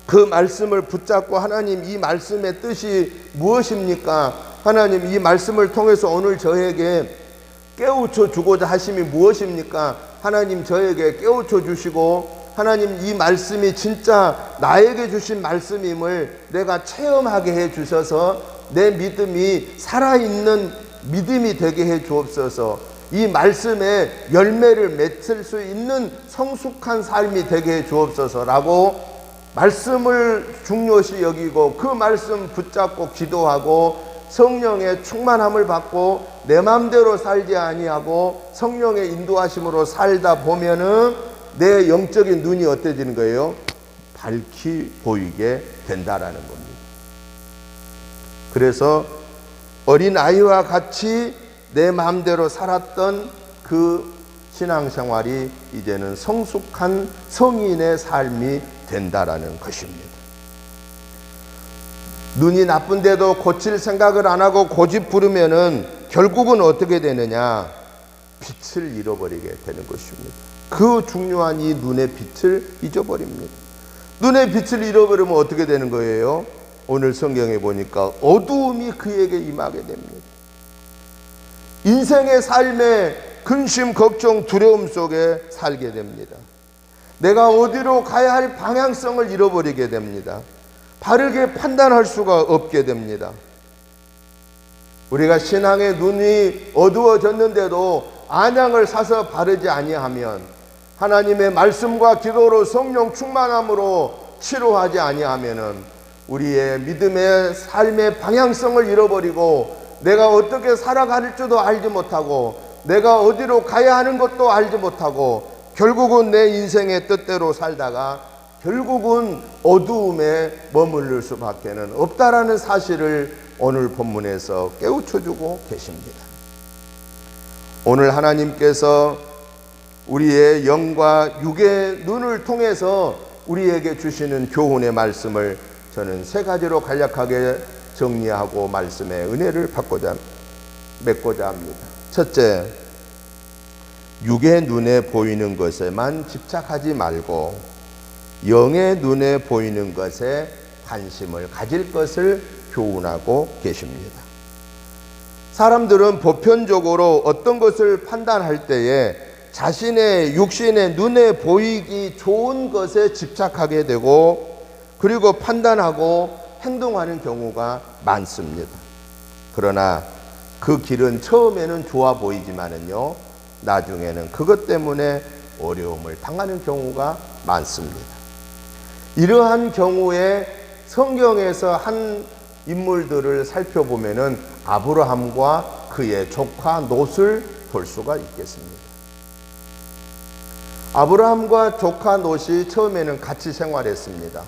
그 말씀을 붙잡고, 하나님 이 말씀의 뜻이 무엇입니까? 하나님 이 말씀을 통해서 오늘 저에게 깨우쳐 주고자 하심이 무엇입니까? 하나님 저에게 깨우쳐 주시고, 하나님 이 말씀이 진짜 나에게 주신 말씀임을 내가 체험하게 해 주셔서 내 믿음이 살아있는 믿음이 되게 해 주옵소서. 이 말씀에 열매를 맺을 수 있는 성숙한 삶이 되게 해 주옵소서라고 말씀을 중요시 여기고, 그 말씀 붙잡고 기도하고 성령의 충만함을 받고 내 마음대로 살지 아니하고 성령의 인도하심으로 살다 보면은 내 영적인 눈이 어때지는 거예요? 밝히 보이게 된다라는 겁니다. 그래서 어린아이와 같이 내 마음대로 살았던 그 신앙생활이 이제는 성숙한 성인의 삶이 된다라는 것입니다. 눈이 나쁜데도 고칠 생각을 안 하고 고집 부르면은 결국은 어떻게 되느냐? 빛을 잃어버리게 되는 것입니다. 그 중요한 이 눈의 빛을 잊어버립니다. 눈의 빛을 잃어버리면 어떻게 되는 거예요? 오늘 성경에 보니까 어두움이 그에게 임하게 됩니다. 인생의 삶에 근심, 걱정, 두려움 속에 살게 됩니다. 내가 어디로 가야 할 방향성을 잃어버리게 됩니다. 바르게 판단할 수가 없게 됩니다. 우리가 신앙의 눈이 어두워졌는데도 안약을 사서 바르지 아니하면, 하나님의 말씀과 기도로 성령 충만함으로 치료하지 아니하면은 우리의 믿음의 삶의 방향성을 잃어버리고 내가 어떻게 살아갈 줄도 알지 못하고 내가 어디로 가야 하는 것도 알지 못하고 결국은 내 인생의 뜻대로 살다가 결국은 어두움에 머무를 수밖에 없다라는 사실을 오늘 본문에서 깨우쳐주고 계십니다. 오늘 하나님께서 우리의 영과 육의 눈을 통해서 우리에게 주시는 교훈의 말씀을 저는 세 가지로 간략하게 정리하고 말씀의 은혜를 맺고자 합니다. 첫째, 육의 눈에 보이는 것에만 집착하지 말고 영의 눈에 보이는 것에 관심을 가질 것을 교훈하고 계십니다. 사람들은 보편적으로 어떤 것을 판단할 때에 자신의 육신의 눈에 보이기 좋은 것에 집착하게 되고 그리고 판단하고 행동하는 경우가 많습니다. 그러나 그 길은 처음에는 좋아 보이지만은요, 나중에는 그것 때문에 어려움을 당하는 경우가 많습니다. 이러한 경우에 성경에서 한 인물들을 살펴보면은 아브라함과 그의 조카 롯을 볼 수가 있겠습니다. 아브라함과 조카 롯이 처음에는 같이 생활했습니다.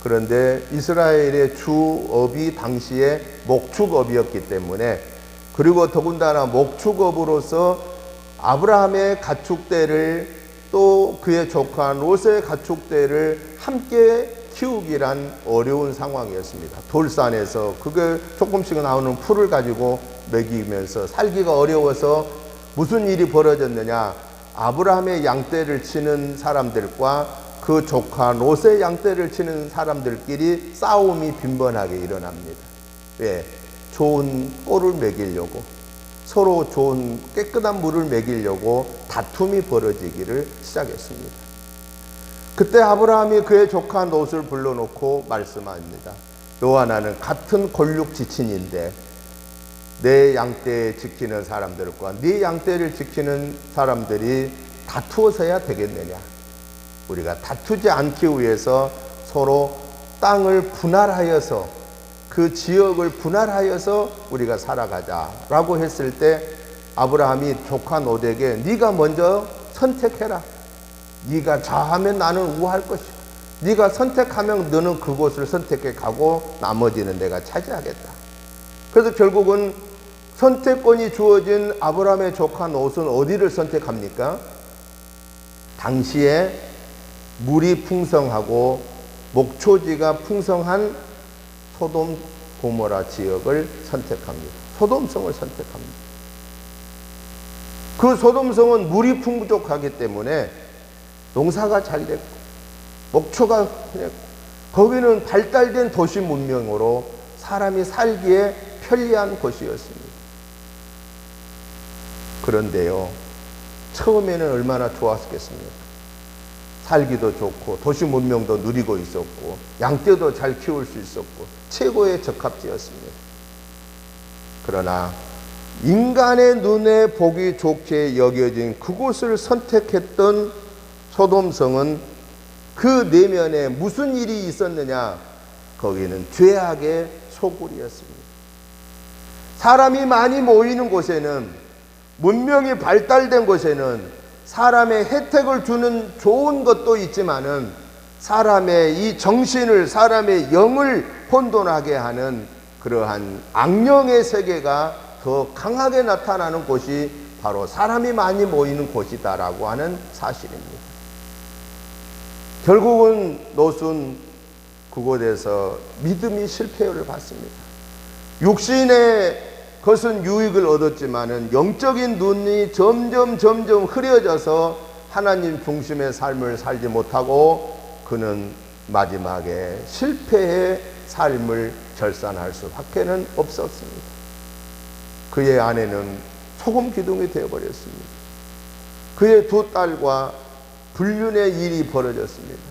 그런데 이스라엘의 주업이 당시에 목축업이었기 때문에, 그리고 더군다나 목축업으로서 아브라함의 가축대를 또 그의 조카 롯의 가축대를 함께 키우기란 어려운 상황이었습니다. 돌산에서 그게 조금씩 나오는 풀을 가지고 먹이면서 살기가 어려워서 무슨 일이 벌어졌느냐, 아브라함의 양떼를 치는 사람들과 그 조카 롯의 양떼를 치는 사람들끼리 싸움이 빈번하게 일어납니다. 왜? 좋은 꼴을 먹이려고, 서로 좋은 깨끗한 물을 먹이려고 다툼이 벌어지기를 시작했습니다. 그때 아브라함이 그의 조카 롯을 불러놓고 말씀합니다. 너와 나는 같은 골육 지친인데 내 양떼 지키는 사람들과 네 양떼를 지키는 사람들이 다투어서야 되겠느냐. 우리가 다투지 않기 위해서 서로 땅을 분할하여서 그 지역을 분할하여서 우리가 살아가자라고 했을 때 아브라함이 조카 롯에게 네가 먼저 선택해라. 네가 좌하면 나는 우할 것이고 네가 선택하면 너는 그곳을 선택해 가고 나머지는 내가 차지하겠다. 그래서 결국은 선택권이 주어진 아브라함의 조카 롯은 어디를 선택합니까? 당시에 물이 풍성하고 목초지가 풍성한 소돔 고모라 지역을 선택합니다. 소돔성을 선택합니다. 그 소돔성은 물이 풍부족하기 때문에 농사가 잘 됐고 목초가 됐고 거기는 발달된 도시 문명으로 사람이 살기에 편리한 곳이었습니다. 그런데요, 처음에는 얼마나 좋았겠습니까? 살기도 좋고 도시 문명도 누리고 있었고 양떼도 잘 키울 수 있었고 최고의 적합지였습니다. 그러나 인간의 눈에 보기 좋게 여겨진 그곳을 선택했던 소돔성은 그 내면에 무슨 일이 있었느냐? 거기는 죄악의 소굴이었습니다. 사람이 많이 모이는 곳에는, 문명이 발달된 곳에는 사람의 혜택을 주는 좋은 것도 있지만은 사람의 이 정신을, 사람의 영을 혼돈하게 하는 그러한 악령의 세계가 더 강하게 나타나는 곳이 바로 사람이 많이 모이는 곳이다라고 하는 사실입니다. 결국은 롯은 그곳에서 믿음이 실패를 받습니다. 육신의 것은 유익을 얻었지만은 영적인 눈이 점점 흐려져서 하나님 중심의 삶을 살지 못하고 그는 마지막에 실패의 삶을 결산할 수밖에는 없었습니다. 그의 아내는 소금 기둥이 되어버렸습니다. 그의 두 딸과 불륜의 일이 벌어졌습니다.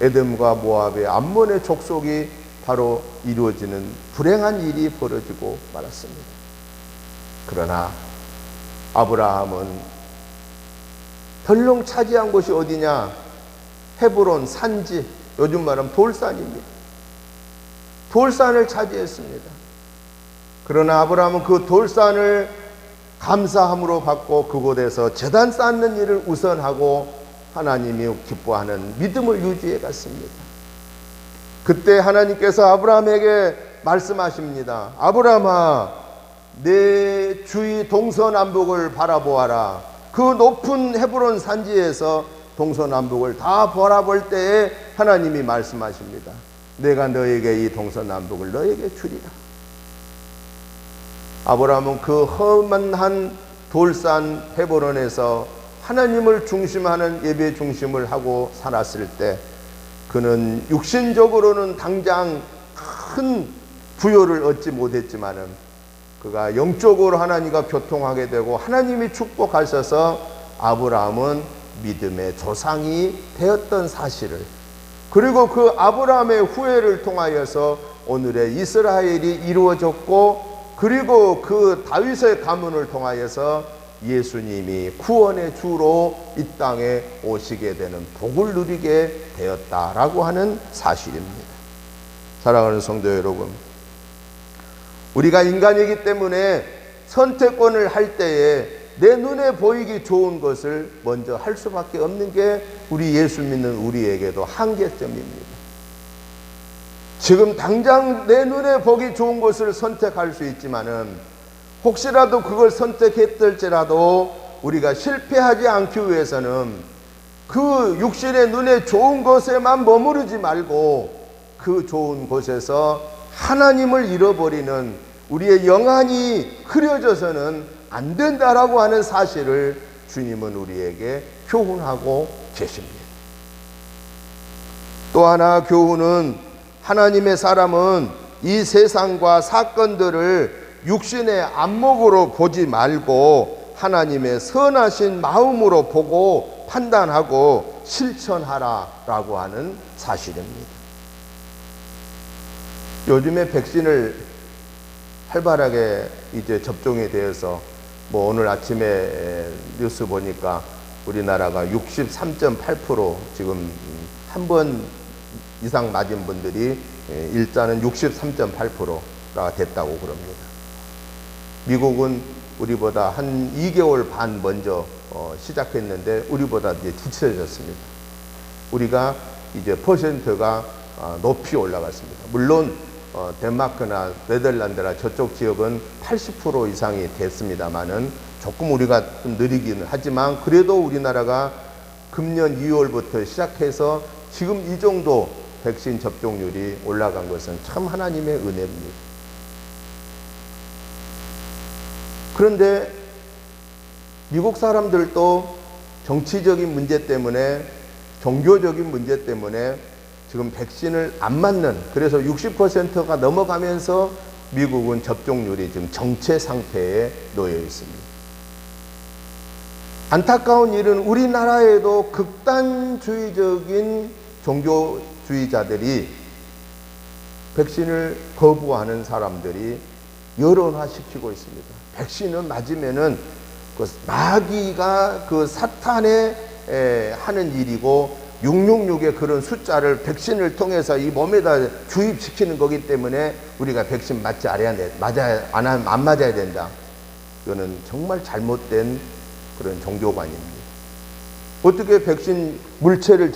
에돔과 모압의 암몬의 족속이 바로 이루어지는 불행한 일이 벌어지고 말았습니다. 그러나 아브라함은 덜렁 차지한 곳이 어디냐? 헤브론 산지, 요즘 말하면 돌산입니다. 돌산을 차지했습니다. 그러나 아브라함은 그 돌산을 감사함으로 받고 그곳에서 제단 쌓는 일을 우선하고 하나님이 기뻐하는 믿음을 유지해 갔습니다. 그때 하나님께서 아브라함에게 말씀하십니다. 아브라함아, 내 주위 동서남북을 바라보아라. 그 높은 헤브론 산지에서 동서남북을 다 바라볼 때에 하나님이 말씀하십니다. 내가 너에게 이 동서남북을 너에게 주리라. 아브라함은 그 험한 돌산 헤브론에서 하나님을 중심하는 예배 중심을 하고 살았을 때 그는 육신적으로는 당장 큰 부여를 얻지 못했지만은 그가 영적으로 하나님과 교통하게 되고 하나님이 축복하셔서 아브라함은 믿음의 조상이 되었던 사실을, 그리고 그 아브라함의 후예를 통하여서 오늘의 이스라엘이 이루어졌고, 그리고 그 다윗의 가문을 통하여서 예수님이 구원의 주로 이 땅에 오시게 되는 복을 누리게 되었다라고 하는 사실입니다. 사랑하는 성도 여러분, 우리가 인간이기 때문에 선택권을 할 때에 내 눈에 보이기 좋은 것을 먼저 할 수밖에 없는 게 우리 예수 믿는 우리에게도 한계점입니다. 지금 당장 내 눈에 보기 좋은 것을 선택할 수 있지만은 혹시라도 그걸 선택했을지라도 우리가 실패하지 않기 위해서는 그 육신의 눈에 좋은 것에만 머무르지 말고 그 좋은 곳에서 하나님을 잃어버리는 우리의 영안이 흐려져서는 안 된다라고 하는 사실을 주님은 우리에게 교훈하고 계십니다. 또 하나 교훈은, 하나님의 사람은 이 세상과 사건들을 육신의 안목으로 보지 말고 하나님의 선하신 마음으로 보고 판단하고 실천하라라고 하는 사실입니다. 요즘에 백신을 활발하게 이제 접종이 되어서 오늘 아침에 뉴스 보니까 우리나라가 63.8% 지금 한 번 이상 맞은 분들이 일단은 63.8%가 됐다고 그럽니다. 미국은 우리보다 한 2개월 반 먼저 시작했는데 우리보다 이제 뒤처졌습니다. 우리가 이제 퍼센트가 높이 올라갔습니다. 물론 덴마크나 네덜란드나 저쪽 지역은 80% 이상이 됐습니다만은 조금 우리가 좀 느리기는 하지만 그래도 우리나라가 금년 2월부터 시작해서 지금 이 정도 백신 접종률이 올라간 것은 참 하나님의 은혜입니다. 그런데 미국 사람들도 정치적인 문제 때문에, 종교적인 문제 때문에 지금 백신을 안 맞는, 그래서 60%가 넘어가면서 미국은 접종률이 지금 정체 상태에 놓여 있습니다. 안타까운 일은 우리나라에도 극단주의적인 종교주의자들이, 백신을 거부하는 사람들이 여론화시키고 있습니다. 백신을 맞으면은 그 마귀가 그 사탄의 하는 일이고 666의 그런 숫자를 백신을 통해서 이 몸에다 주입시키는 거기 때문에 우리가 백신 맞지 않아야 돼, 안 맞아야 된다. 이거는 정말 잘못된 그런 종교관입니다. 어떻게 백신 물체를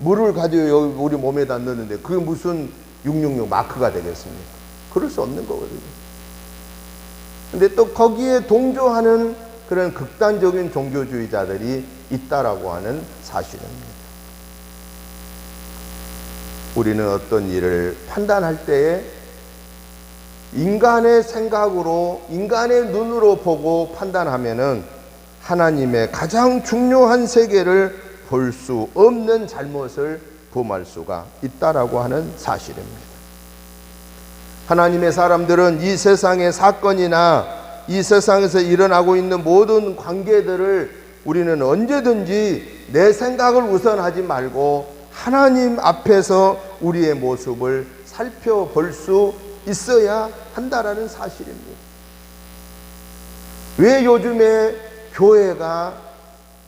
물을 가지고 우리 몸에다 넣는데 그게 무슨 666 마크가 되겠습니까? 그럴 수 없는 거거든요. 근데 또 거기에 동조하는 그런 극단적인 종교주의자들이 있다라고 하는 사실입니다. 우리는 어떤 일을 판단할 때에 인간의 생각으로, 인간의 눈으로 보고 판단하면은 하나님의 가장 중요한 세계를 볼 수 없는 잘못을 범할 수가 있다라고 하는 사실입니다. 하나님의 사람들은 이 세상의 사건이나 이 세상에서 일어나고 있는 모든 관계들을 우리는 언제든지 내 생각을 우선하지 말고 하나님 앞에서 우리의 모습을 살펴볼 수 있어야 한다라는 사실입니다. 왜 요즘에 교회가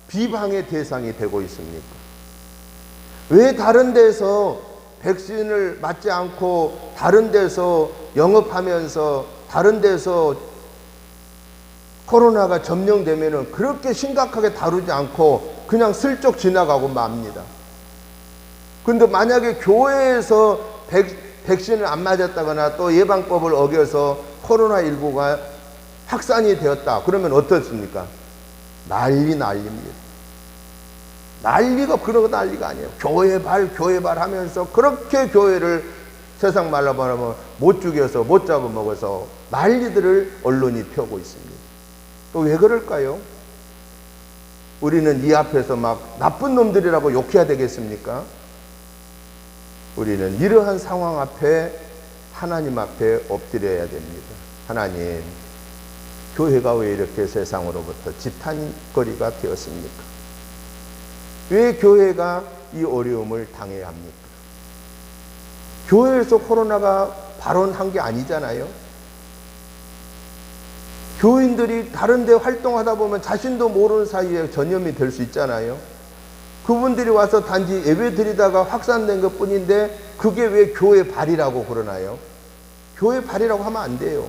비방의 대상이 되고 있습니까? 왜 다른 데서 백신을 맞지 않고 다른 데서 영업하면서 다른 데서 코로나가 점령되면은 그렇게 심각하게 다루지 않고 그냥 슬쩍 지나가고 맙니다. 근데 만약에 교회에서 백신을 안 맞았다거나 또 예방법을 어겨서 코로나19가 확산이 되었다. 그러면 어떻습니까? 난리입니다. 난리가 그런 난리가 아니에요. 교회 발 하면서 그렇게 교회를 세상 말로 말하면 못 죽여서 못 잡아먹어서 난리들을 언론이 펴고 있습니다. 또 왜 그럴까요? 우리는 이 앞에서 막 나쁜 놈들이라고 욕해야 되겠습니까? 우리는 이러한 상황 앞에 하나님 앞에 엎드려야 됩니다. 하나님, 교회가 왜 이렇게 세상으로부터 지탄거리가 되었습니까? 왜 교회가 이 어려움을 당해야 합니까? 교회에서 코로나가 발원한 게 아니잖아요. 교인들이 다른 데 활동하다 보면 자신도 모르는 사이에 전염이 될 수 있잖아요. 그분들이 와서 단지 예배 드리다가 확산된 것 뿐인데 그게 왜 교회 발이라고 그러나요? 교회 발이라고 하면 안 돼요.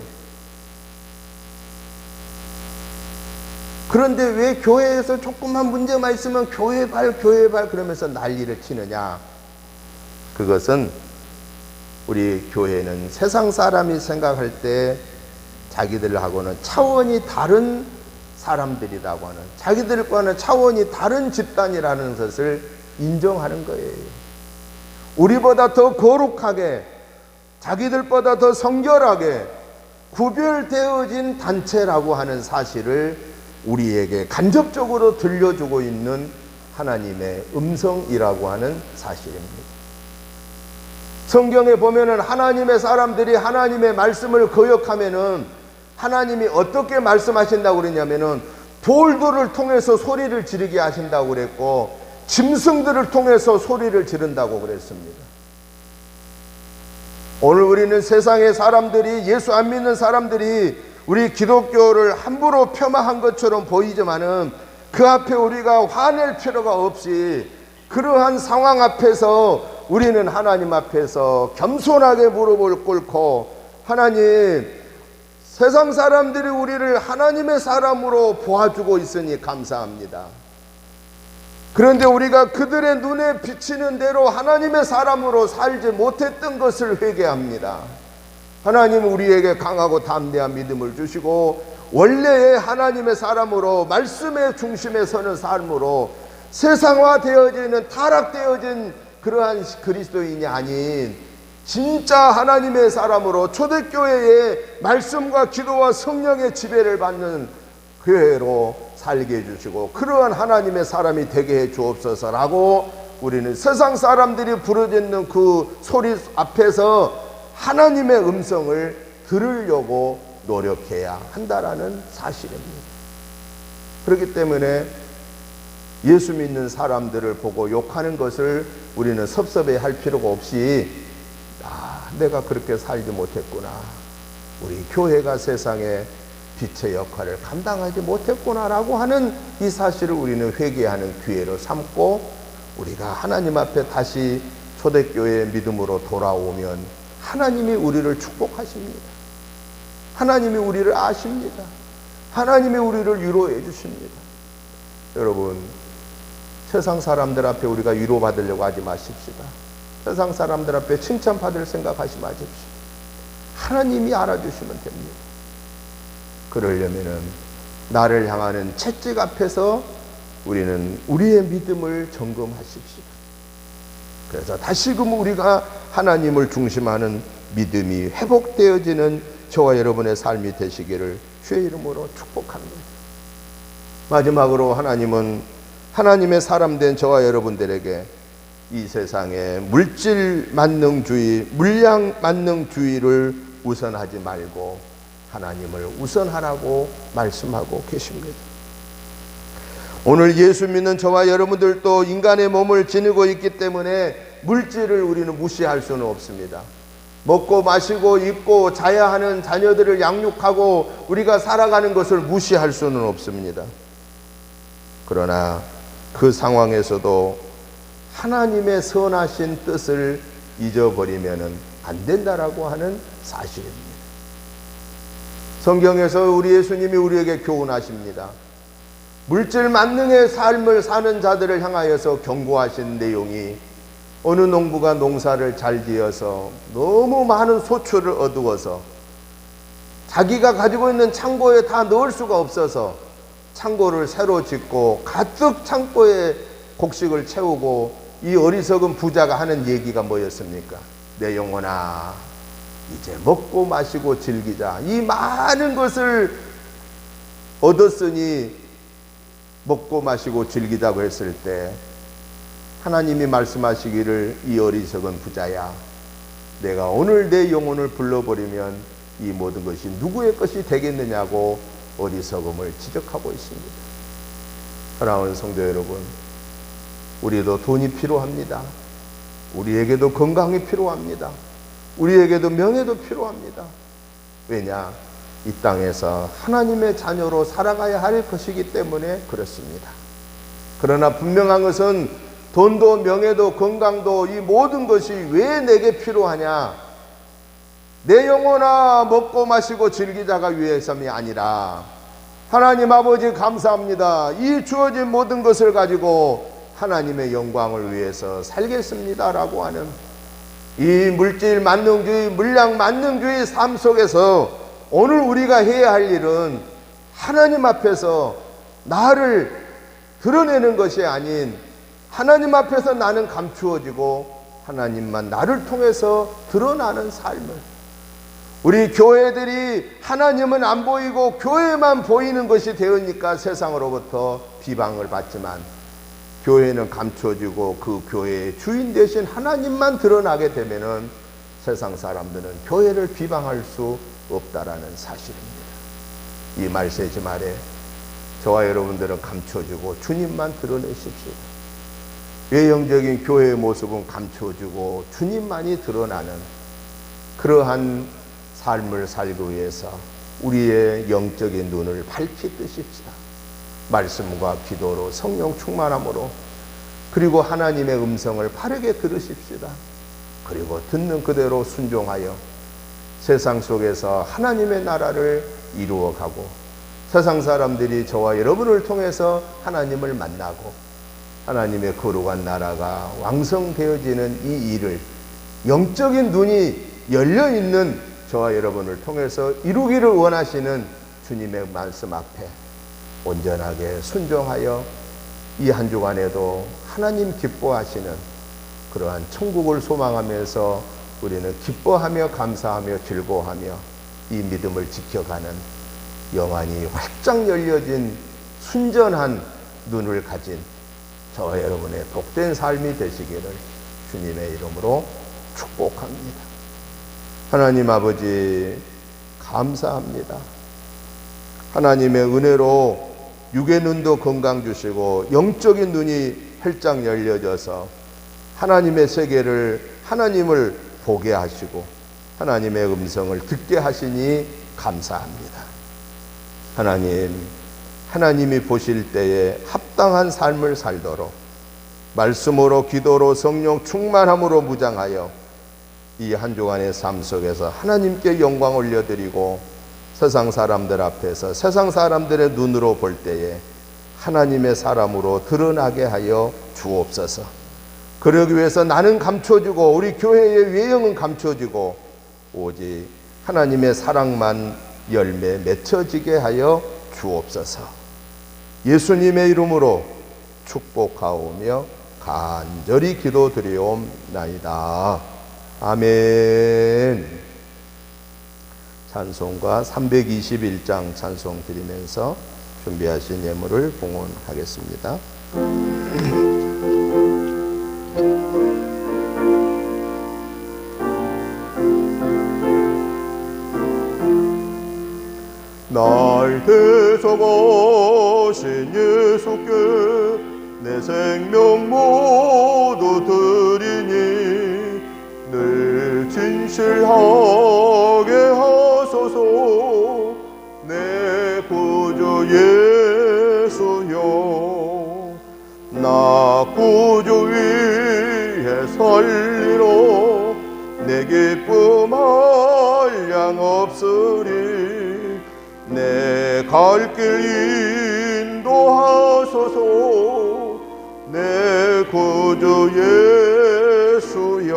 그런데 왜 교회에서 조금만 문제만 있으면 교회 발 그러면서 난리를 치느냐? 그것은 우리 교회는 세상 사람이 생각할 때 자기들하고는 차원이 다른 사람들이라고 하는, 자기들과는 차원이 다른 집단이라는 것을 인정하는 거예요. 우리보다 더 거룩하게, 자기들보다 더 성결하게 구별되어진 단체라고 하는 사실을 우리에게 간접적으로 들려주고 있는 하나님의 음성이라고 하는 사실입니다. 성경에 보면은 하나님의 사람들이 하나님의 말씀을 거역하면은 하나님이 어떻게 말씀하신다고 그랬냐면은 돌들을 통해서 소리를 지르게 하신다고 그랬고 짐승들을 통해서 소리를 지른다고 그랬습니다. 오늘 우리는 세상의 사람들이, 예수 안 믿는 사람들이 우리 기독교를 함부로 폄하한 것처럼 보이지만은 그 앞에 우리가 화낼 필요가 없이 그러한 상황 앞에서 우리는 하나님 앞에서 겸손하게 무릎을 꿇고, 하나님, 세상 사람들이 우리를 하나님의 사람으로 보아주고 있으니 감사합니다. 그런데 우리가 그들의 눈에 비치는 대로 하나님의 사람으로 살지 못했던 것을 회개합니다. 하나님, 우리에게 강하고 담대한 믿음을 주시고 원래의 하나님의 사람으로 말씀의 중심에 서는 삶으로 세상화되어지는 타락되어진 그러한 그리스도인이 아닌 진짜 하나님의 사람으로 초대교회의 말씀과 기도와 성령의 지배를 받는 교회로 살게 해주시고 그러한 하나님의 사람이 되게 해 주옵소서라고 우리는 세상 사람들이 부르짖는 그 소리 앞에서 하나님의 음성을 들으려고 노력해야 한다라는 사실입니다. 그렇기 때문에 예수 믿는 사람들을 보고 욕하는 것을 우리는 섭섭해 할 필요가 없이 내가 그렇게 살지 못했구나, 우리 교회가 세상에 빛의 역할을 감당하지 못했구나라고 하는 이 사실을 우리는 회개하는 기회로 삼고 우리가 하나님 앞에 다시 초대교회의 믿음으로 돌아오면 하나님이 우리를 축복하십니다. 하나님이 우리를 아십니다. 하나님이 우리를 위로해 주십니다. 여러분, 세상 사람들 앞에 우리가 위로받으려고 하지 마십시다. 세상 사람들 앞에 칭찬받을 생각하지 마십시오. 하나님이 알아주시면 됩니다. 그러려면은 나를 향하는 채찍 앞에서 우리는 우리의 믿음을 점검하십시오. 그래서 다시금 우리가 하나님을 중심하는 믿음이 회복되어지는 저와 여러분의 삶이 되시기를 주의 이름으로 축복합니다. 마지막으로 하나님은 하나님의 사람 된 저와 여러분들에게 이 세상에 물질 만능주의, 물량 만능주의를 우선하지 말고 하나님을 우선하라고 말씀하고 계십니다. 오늘 예수 믿는 저와 여러분들도 인간의 몸을 지니고 있기 때문에 물질을 우리는 무시할 수는 없습니다. 먹고 마시고 입고 자야 하는 자녀들을 양육하고 우리가 살아가는 것을 무시할 수는 없습니다. 그러나 그 상황에서도 하나님의 선하신 뜻을 잊어버리면 안 된다라고 하는 사실입니다. 성경에서 우리 예수님이 우리에게 교훈하십니다. 물질 만능의 삶을 사는 자들을 향하여서 경고하신 내용이, 어느 농부가 농사를 잘 지어서 너무 많은 소출을 얻어서 자기가 가지고 있는 창고에 다 넣을 수가 없어서 창고를 새로 짓고 가득 창고에 곡식을 채우고, 이 어리석은 부자가 하는 얘기가 뭐였습니까? 내 영혼아, 이제 먹고 마시고 즐기자. 이 많은 것을 얻었으니 먹고 마시고 즐기자고 했을 때 하나님이 말씀하시기를, 이 어리석은 부자야, 내가 오늘 내 영혼을 불러버리면 이 모든 것이 누구의 것이 되겠느냐고 어리석음을 지적하고 있습니다. 사랑하는 성도 여러분, 우리도 돈이 필요합니다. 우리에게도 건강이 필요합니다. 우리에게도 명예도 필요합니다. 왜냐? 이 땅에서 하나님의 자녀로 살아가야 할 것이기 때문에 그렇습니다. 그러나 분명한 것은 돈도 명예도 건강도 이 모든 것이 왜 내게 필요하냐? 내 영혼아, 먹고 마시고 즐기자가 위해서이 아니라, 하나님 아버지 감사합니다, 이 주어진 모든 것을 가지고 하나님의 영광을 위해서 살겠습니다라고 하는 이 물질 만능주의, 물량 만능주의 삶 속에서 오늘 우리가 해야 할 일은 하나님 앞에서 나를 드러내는 것이 아닌, 하나님 앞에서 나는 감추어지고 하나님만 나를 통해서 드러나는 삶을, 우리 교회들이 하나님은 안 보이고 교회만 보이는 것이 되으니까 세상으로부터 비방을 받지만, 교회는 감춰지고 그 교회의 주인 되신 하나님만 드러나게 되면은 세상 사람들은 교회를 비방할 수 없다라는 사실입니다. 이 말세지 말에 저와 여러분들은 감춰지고 주님만 드러내십시오. 외형적인 교회의 모습은 감춰지고 주님만이 드러나는 그러한 삶을 살기 위해서 우리의 영적인 눈을 밝히 뜨십시다. 말씀과 기도로, 성령 충만함으로, 그리고 하나님의 음성을 바르게 들으십시다. 그리고 듣는 그대로 순종하여 세상 속에서 하나님의 나라를 이루어가고, 세상 사람들이 저와 여러분을 통해서 하나님을 만나고 하나님의 거룩한 나라가 왕성되어지는 이 일을 영적인 눈이 열려있는 저와 여러분을 통해서 이루기를 원하시는 주님의 말씀 앞에 온전하게 순종하여 이 한 주간에도 하나님 기뻐하시는 그러한 천국을 소망하면서 우리는 기뻐하며 감사하며 즐거워하며 이 믿음을 지켜가는 영안이 활짝 열려진 순전한 눈을 가진 저와 여러분의 복된 삶이 되시기를 주님의 이름으로 축복합니다. 하나님 아버지 감사합니다. 하나님의 은혜로 육의 눈도 건강 주시고 영적인 눈이 활짝 열려져서 하나님의 세계를, 하나님을 보게 하시고 하나님의 음성을 듣게 하시니 감사합니다. 하나님이 보실 때에 합당한 삶을 살도록 말씀으로, 기도로, 성령 충만함으로 무장하여 이 한 주간의 삶 속에서 하나님께 영광 올려드리고 세상 사람들 앞에서 세상 사람들의 눈으로 볼 때에 하나님의 사람으로 드러나게 하여 주옵소서. 그러기 위해서 나는 감춰지고 우리 교회의 외형은 감춰지고 오직 하나님의 사랑만 열매 맺혀지게 하여 주옵소서. 예수님의 이름으로 축복하오며 간절히 기도드리옵나이다. 아멘. 찬송가 321장 찬송 드리면서 준비하신 예물을 봉헌하겠습니다. 날 대접하신 예수께 내 생명 모두 드리니 늘 진실 진실하게 하소서. 내 구주 예수여, 나 구주 위에 살리러 내 기쁨 한량 없으리. 내 갈 길 인도하소서. 내 구주 예수여,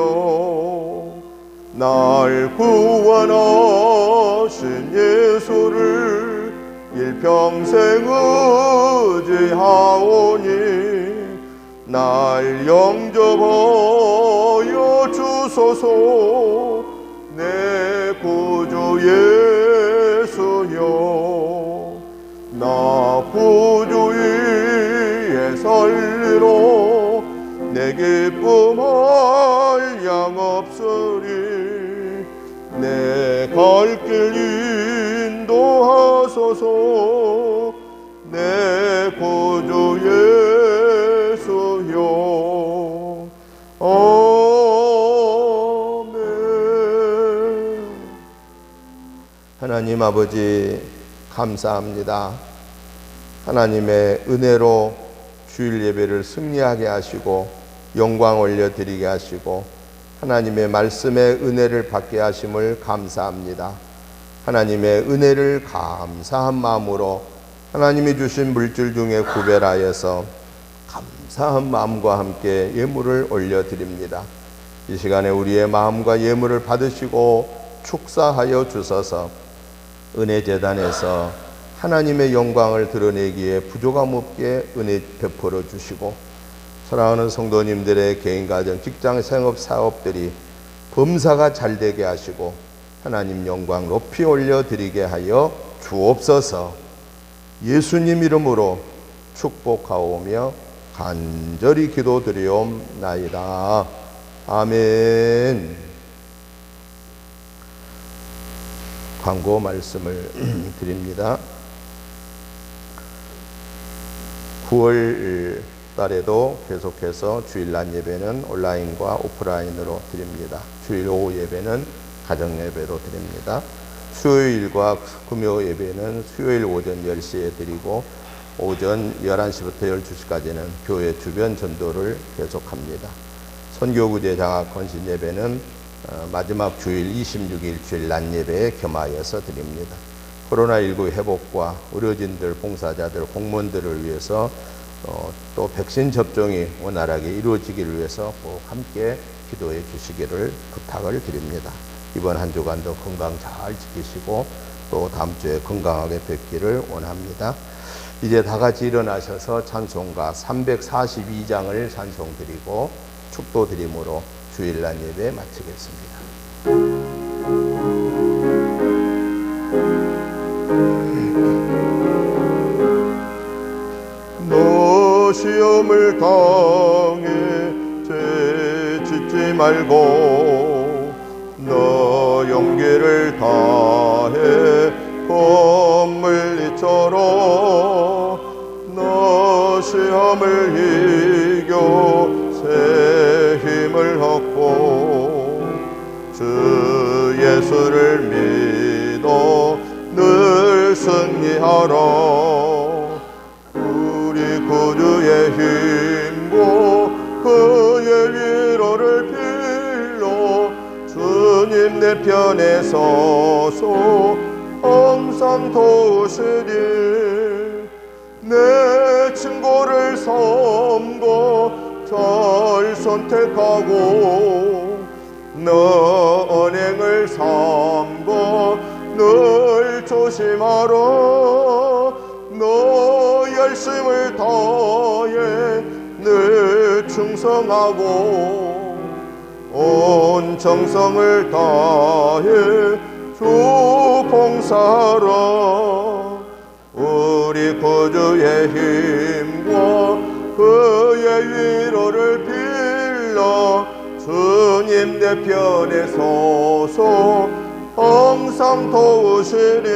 날 구원하신 예수를 일평생 의지하오니 날 영접하여 주소서. 내 구주 예수여, 나 구주 위에 살리러 내 기쁨 한량 없으리. 내 갈 길 인도하소서. 내 구주 예수여. 아멘. 하나님 아버지 감사합니다. 하나님의 은혜로 주일 예배를 승리하게 하시고 영광 올려드리게 하시고 하나님의 말씀의 은혜를 받게 하심을 감사합니다. 하나님의 은혜를 감사한 마음으로 하나님이 주신 물질 중에 구별하여서 감사한 마음과 함께 예물을 올려드립니다. 이 시간에 우리의 마음과 예물을 받으시고 축사하여 주셔서 은혜재단에서 하나님의 영광을 드러내기에 부족함 없게 은혜 베풀어 주시고 사랑하는 성도님들의 개인 가정 직장 생업 사업들이 범사가 잘 되게 하시고 하나님 영광 높이 올려드리게 하여 주옵소서. 예수님 이름으로 축복하오며 간절히 기도드리옵나이다. 아멘. 광고 말씀을 드립니다. 9월 달에도 계속해서 주일 낮 예배는 온라인과 오프라인으로 드립니다. 주일 오후 예배는 가정 예배로 드립니다. 수요일과 금요 예배는 수요일 오전 10시에 드리고 오전 11시부터 12시까지는 교회 주변 전도를 계속합니다. 선교구제 장학 건신 예배는 마지막 주일 26일 주일 낮 예배에 겸하여서 드립니다. 코로나19 회복과 의료진들, 봉사자들, 공무원들을 위해서 또 백신 접종이 원활하게 이루어지기를 위해서 꼭 함께 기도해 주시기를 부탁을 드립니다. 이번 한 주간도 건강 잘 지키시고 또 다음 주에 건강하게 뵙기를 원합니다. 이제 다 같이 일어나셔서 찬송가 342장을 찬송드리고 축도드림으로 주일날 예배 마치겠습니다. 너 시험을 당해 죄 짓지 말고 너 용기를 다해 건물 이처럼 너 시험을 이겨 새 힘을 얻고 주 예수를 믿어 늘 승리하라. 우리 구주의 힘과 그의 위로를 빌러 주님 내 편에 서서 항상 도우시리. 내 친구를 섬고 잘 선택하고 너 언행을 삼고 늘 조심하라. 너 열심을 다해 늘 충성하고 온 정성을 다해 주 봉사하라. 우리 구주의 힘과 그의 위로를 빌러 주님 내 편에 서서 항상 도우시리.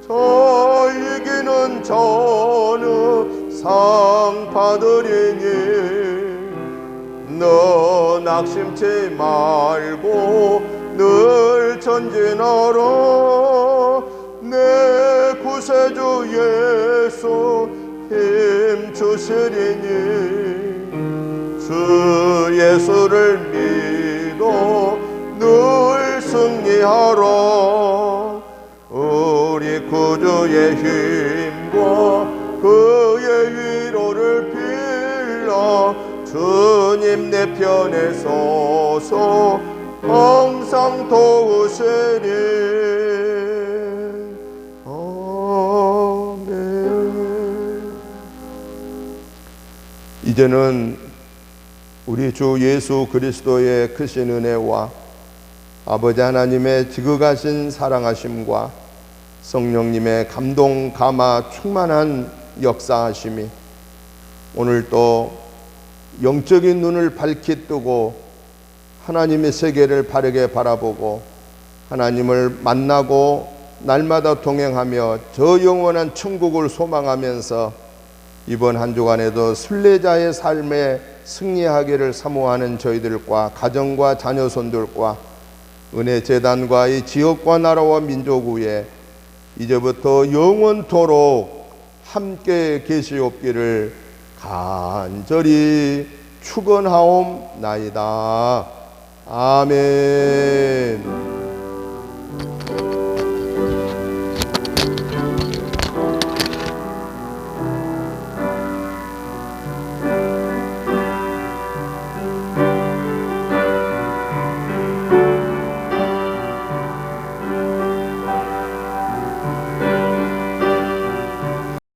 저 이기는 자는 상 받으리니 너 낙심치 말고 늘 전진하라. 내 구세주 예수 힘 주시리니 주 예수를 믿어 늘 승리하라. 우리 구주의 힘과 그의 위로를 빌라. 주님 내 편에 서서 항상 도우시리. 아멘. 이제는 우리 주 예수 그리스도의 크신 은혜와 아버지 하나님의 지극하신 사랑하심과 성령님의 감동 감화 충만한 역사하심이 오늘 또 영적인 눈을 밝히 뜨고 하나님의 세계를 바르게 바라보고 하나님을 만나고 날마다 동행하며 저 영원한 천국을 소망하면서 이번 한 주간에도 순례자의 삶에 승리하기를 사모하는 저희들과 가정과 자녀손들과 은혜재단과 이 지역과 나라와 민족 위에 이제부터 영원토록 함께 계시옵기를 간절히 축원하옵나이다. 아멘.